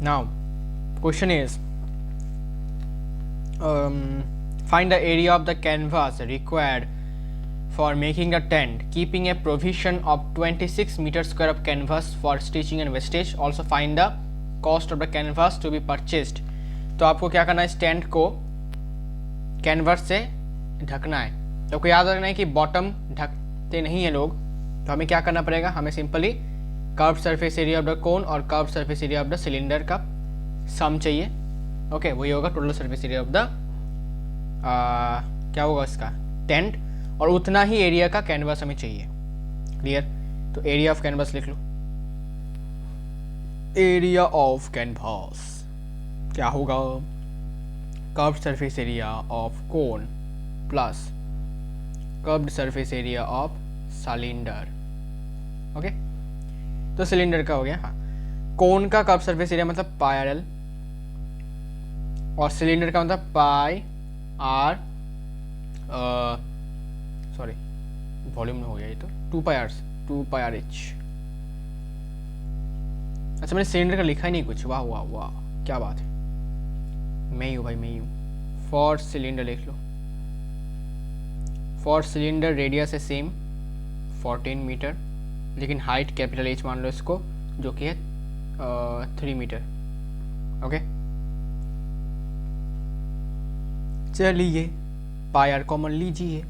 now question is find the area of the canvas required for making a tent, keeping a provision of 26 meter square of canvas for stitching and wastage. Also find the cost of the canvas to be purchased. तो आपको क्या करना है, इस tent को canvas से ढकना है. तो आपको याद रखना है कि बॉटम ढकते नहीं है लोग, तो हमें क्या करना पड़ेगा, हमें simply curve surface area of the cone और curve surface area of the cylinder का सम चाहिए. ओके, वही होगा total surface area of the क्या होगा इसका टेंट, और उतना ही एरिया का कैनवास हमें चाहिए. क्लियर? तो एरिया ऑफ कैनवास लिख लो. एरिया ऑफ कैनवास क्या होगा, curved surface area of cone plus curved surface area of cylinder. Okay, तो सिलेंडर का हो गया. हाँ, कोन का कर्व्ड सरफेस एरिया मतलब पाई आर एल, और सिलेंडर का मतलब पाई आर सॉरी वॉल्यूम में हो गया ये तो 2 पाई आर एच. अच्छा, मैंने सिलेंडर का लिखा ही नहीं कुछ. वाह वाह वाह, क्या बात है. मैं ही हूँ भाई, मैं ही हूँ. फॉर सिलेंडर लिख लो. फॉर सिलेंडर रेडियस है सेम 14 मीटर, लेकिन हाइट कैपिटल एच मान लो इसको, जो कि है 3 मीटर. ओके, चलिए पाई आर कॉमन लीजिए,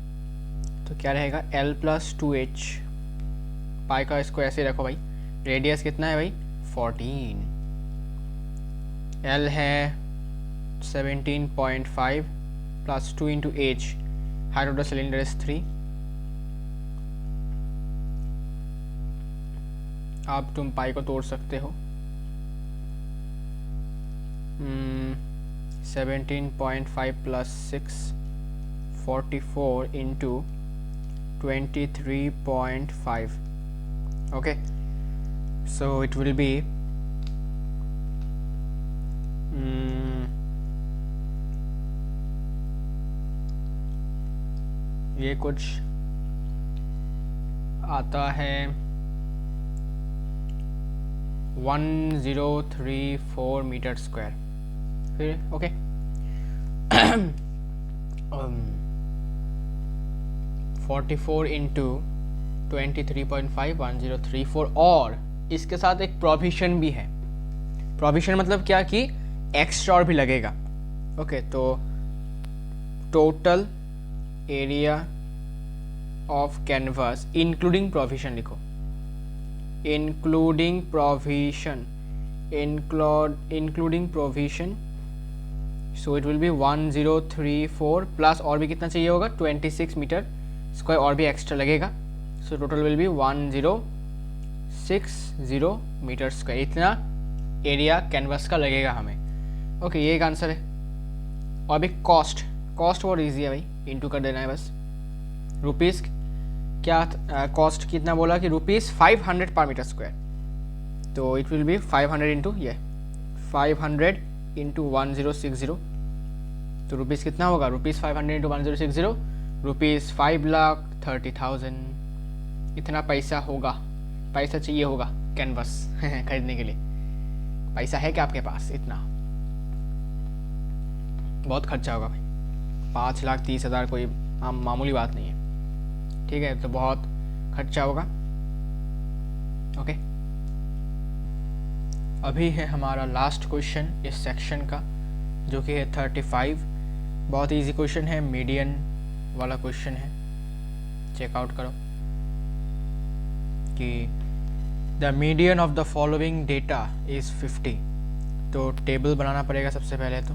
तो क्या रहेगा L प्लस 2H. पाई का इसको ऐसे रखो भाई. रेडियस कितना है भाई 14, L है 17.5 plus 2 into H, height of the cylinder is 3. अब तुम पाई को तोड़ सकते हो. 17.5 plus 6 44 into 23.5. okay, so it will be ये कुछ आता है 1034 मीटर स्क्वायर. फिर ओके, 44 इंटू 23.5 1034, और इसके साथ एक प्रोविजन भी है. प्रोविजन मतलब क्या कि एक्स्ट्रा और भी लगेगा. ओके, तो total area of canvas including provision लिखो. Including provision, so it will be 1034 plus और भी कितना चाहिए होगा 26 मीटर स्क्वायर, और भी एक्स्ट्रा लगेगा. So total will be 1060 metre square. इतना एरिया कैनवास का लगेगा हमें. ओके, ये एक आंसर है. और भी कॉस्ट बहुत ईजी है भाई, इंटू कर देना है बस. रुपीज़ क्या कॉस्ट कितना बोला कि ₹500 पर मीटर स्क्वायर, तो इट विल बी 500 इंटू ये 500 इंटू 1060. तो रुपीज़ कितना होगा, ₹500 इंटू 1060, ₹5,30,000. इतना पैसा होगा, पैसा चाहिए होगा कैनवास खरीदने के लिए. पैसा है क्या आपके पास? इतना बहुत खर्चा होगा भाई. 5,30,000 कोई मामूली बात नहीं है. ठीक है, तो बहुत खर्चा होगा. ओके, अभी है हमारा लास्ट क्वेश्चन इस सेक्शन का, जो कि है 35. बहुत इजी क्वेश्चन है, मीडियन वाला क्वेश्चन है. चेकआउट करो कि the median of the following data is 50. तो टेबल बनाना पड़ेगा सबसे पहले. तो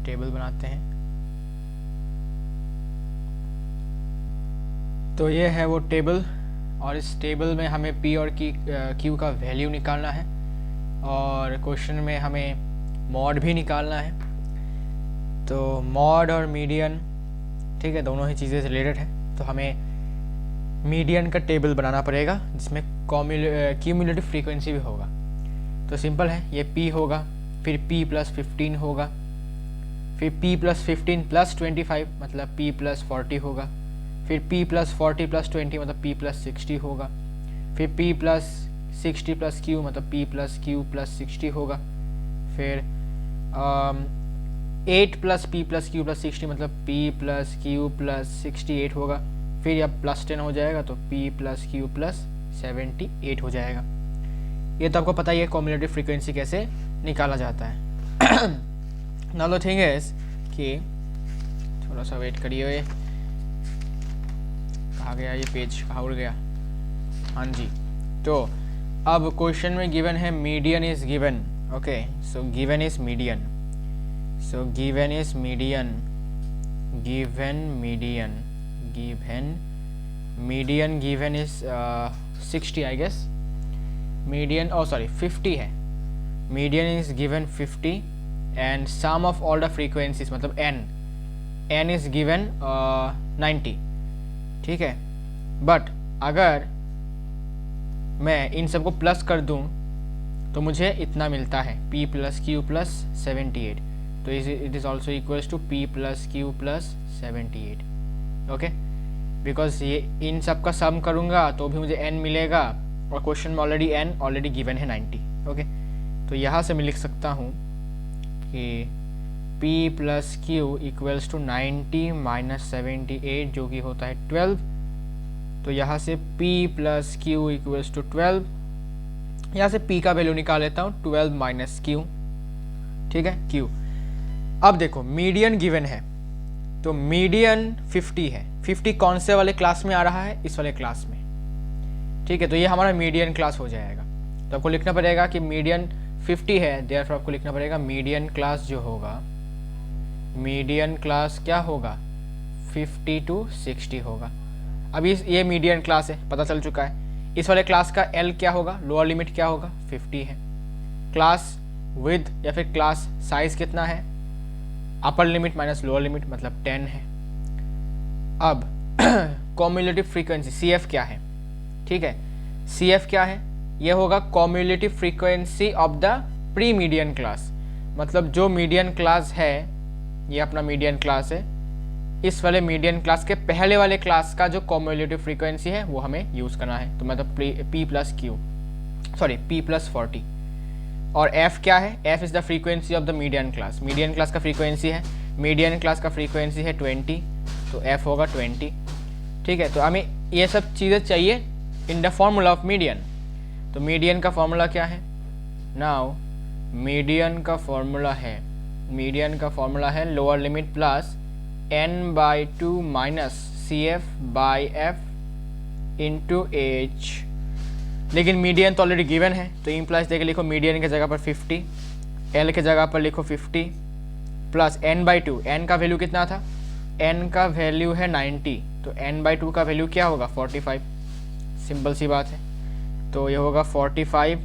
टेबल बनाते हैं. तो ये है वो टेबल, और इस टेबल में हमें P और Q का वैल्यू निकालना है, और क्वेश्चन में हमें मॉड भी निकालना है. तो मॉड और मीडियन, ठीक है, दोनों ही चीज़ें रिलेटेड है. तो हमें मीडियन का टेबल बनाना पड़ेगा जिसमें क्यूमुलेटिव फ्रीक्वेंसी भी होगा. तो सिंपल है, ये P होगा, फिर P प्लस 15 होगा, फिर P प्लस 15 प्लस 25 मतलब P प्लस 40 होगा, फिर P प्लस 40 प्लस 20 मतलब P प्लस 60 होगा, फिर P प्लस 60 प्लस Q मतलब P प्लस Q प्लस 60 होगा, फिर 8 plus P plus q plus 60 मतलब पी प्लस क्यू प्लस 68 होगा। फिर अब प्लस 10 हो जाएगा तो पी प्लस क्यू प्लस 78 हो जाएगा। ये तो आपको पता ही है कॉम्युलेटिव फ्रीक्वेंसी कैसे निकाला जाता है। नाउ द थिंग इज कि थोड़ा सा वेट करिए, कहाँ गया ये पेज, कहाँ उड़ गया। हाँ जी, तो अब क्वेश्चन में गिवन है median is given. Okay, so given is median, so given is median, median given is 60 I guess. Median, oh sorry 50 है। Median is given 50 and sum of all the frequencies मतलब n is given 90। ठीक है, but अगर मैं इन सबको plus कर दूं तो मुझे इतना मिलता है p प्लस क्यू प्लस 78, तो it is also equals to p plus q plus 78। Okay, because ये इन सब का सम करूँगा तो भी मुझे n मिलेगा और क्वेश्चन में ऑलरेडी n ऑलरेडी गिवन है 90। ओके, तो यहाँ से मैं लिख सकता हूँ कि p plus q equals to 90 minus 78 जो कि होता है 12। तो यहाँ से p plus q equals to 12, यहाँ से p का वैल्यू निकाल लेता हूँ 12 माइनस क्यू। ठीक है, q। अब देखो मीडियन गिवन है तो मीडियन 50 है। 50 कौन से वाले क्लास में आ रहा है? इस वाले क्लास में। ठीक है, तो ये हमारा मीडियन क्लास हो जाएगा। तो आपको लिखना पड़ेगा कि मीडियन 50 है, देयरफॉर आपको लिखना पड़ेगा मीडियन क्लास जो होगा, मीडियन क्लास क्या होगा 50 to 60 होगा। अभी ये मीडियन क्लास है, पता चल चुका है। इस वाले क्लास का L क्या होगा, लोअर लिमिट क्या होगा 50 है। क्लास विद या फिर क्लास साइज कितना है, upper limit minus lower limit मतलब 10 है। अब कॉम्युलेटिव फ्रीक्वेंसी CF क्या है? ठीक है, CF क्या है? ये होगा cumulative frequency of the pre median class, मतलब जो मीडियन क्लास है, ये अपना मीडियन क्लास है, इस वाले मीडियन क्लास के पहले वाले क्लास का जो कॉम्युलेटिव फ्रीक्वेंसी है वो हमें यूज़ करना है। तो मतलब p plus Q, sorry p plus 40। और f क्या है? f is the frequency of the median class. Median class का फ्रीक्वेंसी है, मीडियन क्लास का फ्रीक्वेंसी है 20, तो f होगा 20। ठीक है, तो हमें ये सब चीज़ें चाहिए in the formula of median. तो मीडियन का फॉर्मूला क्या है? नाउ मीडियन का फॉर्मूला है lower limit plus n/2 minus CF/f into h। लेकिन मीडियन तो ऑलरेडी गिवन है, तो इम्प्लाइज देके लिखो मीडियन की जगह पर 50, L की जगह पर लिखो 50 प्लस n/2। n का वैल्यू कितना था? n का वैल्यू है 90, तो n/2 का वैल्यू क्या होगा 45। सिंपल सी बात है, तो ये होगा 45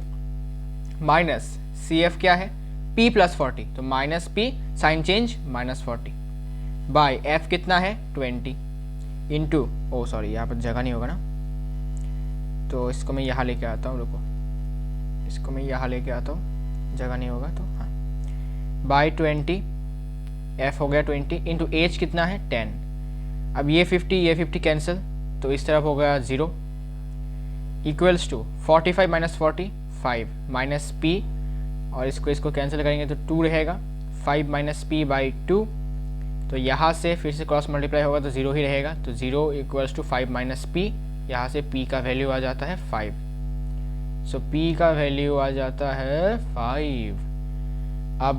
माइनस CF क्या है p प्लस 40, तो minus p sign change minus 40 by f कितना है 20 इंटू, ओ सॉरी यहाँ पर जगह नहीं होगा ना, तो इसको मैं यहाँ लेके आता हूँ, रुको इसको मैं यहाँ लेके आता हूँ, जगह नहीं होगा तो हाँ, बाय 20, f हो गया 20 इंटू h कितना है 10। अब ये 50 कैंसिल, तो इस तरफ हो गया 0 equals to 45 minus 45 minus p, और इसको कैंसिल करेंगे तो 2 रहेगा, 5 माइनस p बाई 2, तो यहाँ से फिर से क्रॉस मल्टीप्लाई होगा तो 0 ही रहेगा, तो 0 इक्वल्स टू 5 माइनस p। यहाँ से p का वैल्यू आ जाता है 5, सो p का वैल्यू आ जाता है 5। अब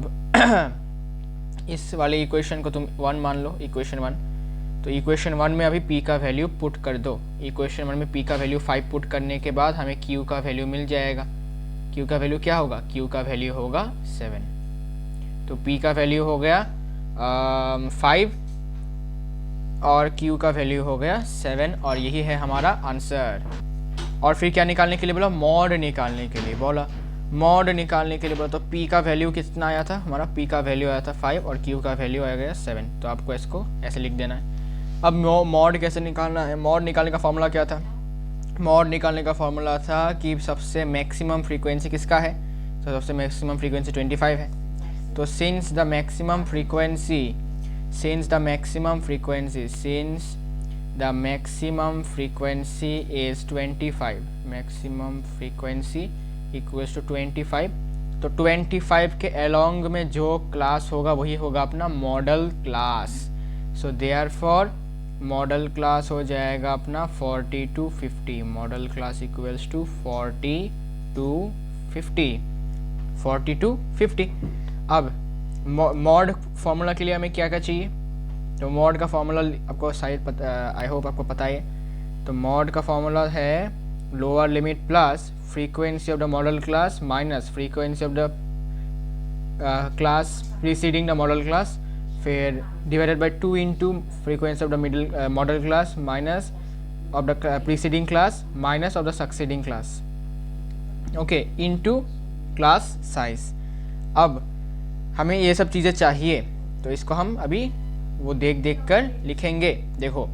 इस वाले इक्वेशन को तुम 1 मान लो, इक्वेशन 1, तो इक्वेशन 1 में अभी p का वैल्यू पुट कर दो। इक्वेशन 1 में p का वैल्यू 5 पुट करने के बाद हमें q का वैल्यू मिल जाएगा। q का वैल्यू क्या होगा? q का वैल्यू होगा 7, तो p का वैल्यू हो गया 5 और q का वैल्यू हो गया 7, और यही है हमारा आंसर। और फिर क्या निकालने के लिए बोला? मॉड निकालने के लिए बोला, मॉड निकालने के लिए बोला। तो p का वैल्यू कितना आया था हमारा? p का वैल्यू आया था 5 और q का वैल्यू आ गया 7, तो आपको इसको ऐसे लिख देना है। अब मॉड कैसे निकालना है? मॉड निकालने का फॉर्मूला क्या था? मॉड निकालने का फॉर्मूला था कि सबसे मैक्सिमम फ्रीक्वेंसी किसका है, तो सबसे मैक्सिमम फ्रीक्वेंसी 25 है। तो since the maximum frequency is 25, maximum frequency equals to 25, तो 25 के अलोंग में जो क्लास होगा वही होगा अपना modal class. So therefore modal class हो जाएगा अपना 40 to 50। Modal class equals to 40 to 50, 40 to 50। अब मॉड फॉर्मूला के लिए हमें क्या क्या चाहिए, तो मॉड का फॉर्मूला आपको शायद पता, आई होप आपको पता है। तो मॉड का फॉर्मूला है lower limit plus frequency of the modal class minus frequency of the class preceding the modal class, फिर divided by 2 into frequency of the middle modal class minus of the preceding class minus of the succeeding class, okay, into class size. अब हमें ये सब चीज़ें चाहिए, तो इसको हम अभी वो देख कर लिखेंगे। देखो,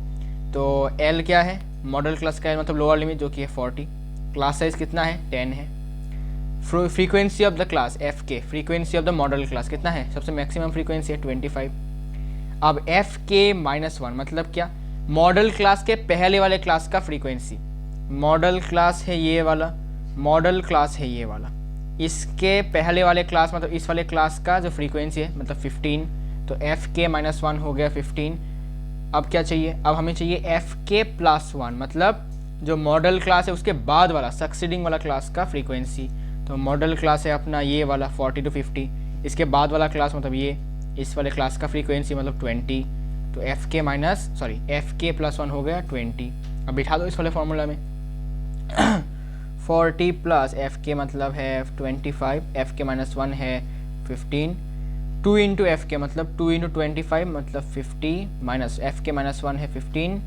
तो L क्या है, मॉडल क्लास का है मतलब लोअर लिमिट जो कि है 40, क्लास साइज कितना है 10 है, frequency of the class F के, frequency of the modal class कितना है, सबसे मैक्सिमम फ्रीक्वेंसी है 25। अब एफ के -1 मतलब क्या, मॉडल क्लास के पहले वाले क्लास का फ्रीक्वेंसी, मॉडल क्लास है ये वाला, मॉडल क्लास है ये वाला, इसके पहले वाले क्लास मतलब इस वाले क्लास का जो फ्रीक्वेंसी है मतलब 15, तो एफ के -1 हो गया 15। अब क्या चाहिए, अब हमें चाहिए एफ के +1 मतलब जो मॉडल क्लास है उसके बाद वाला सक्सीडिंग वाला क्लास का फ्रीक्वेंसी। तो मॉडल क्लास है अपना ये वाला 40 to 50, इसके बाद वाला क्लास मतलब ये इस वाले क्लास का फ्रीक्वेंसी मतलब 20, तो एफ के +1 हो गया 20। अब बिठा दो इस वाले फॉर्मूला में 40 प्लस एफ के मतलब है 25, एफ के -1 है 15, 2 इंटू एफ के मतलब 2 इंटू 25 मतलब 50 माइनस एफ के -1 है 15,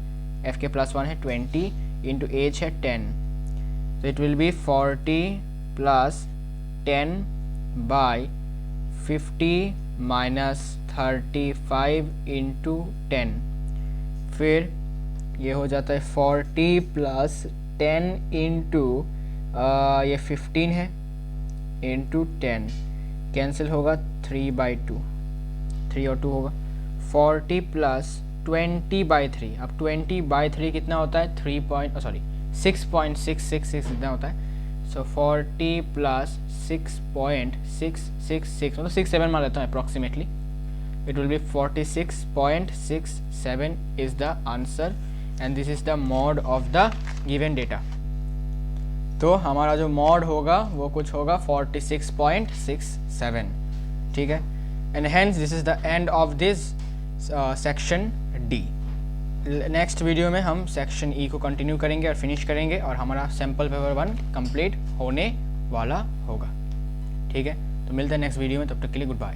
एफ के +1 है 20 इंटू एज है 10, तो it will B 40 plus 10 by 50 minus 35 into 10, फिर ये हो जाता है 40 प्लस 10 इंटू ये 15 है इंटू 10, कैंसिल होगा 3/2, 3 और 2 होगा, 40 प्लस 20/3। अब 20/3 कितना होता है 6.666 इतना होता है। सो 40 प्लस 6.666 मतलब 67 मान लेता हूँ approximately, it will B 46.67 is the answer and this is the mod of the given data. तो हमारा जो मॉड होगा वो कुछ होगा 46.67, ठीक है। And hence this is the end of this section D. Next video में हम सेक्शन ई को कंटिन्यू करेंगे और फिनिश करेंगे और हमारा सैम्पल पेपर 1 कंप्लीट होने वाला होगा, ठीक है। तो मिलते हैं नेक्स्ट वीडियो में, तब तक के लिए गुड बाय।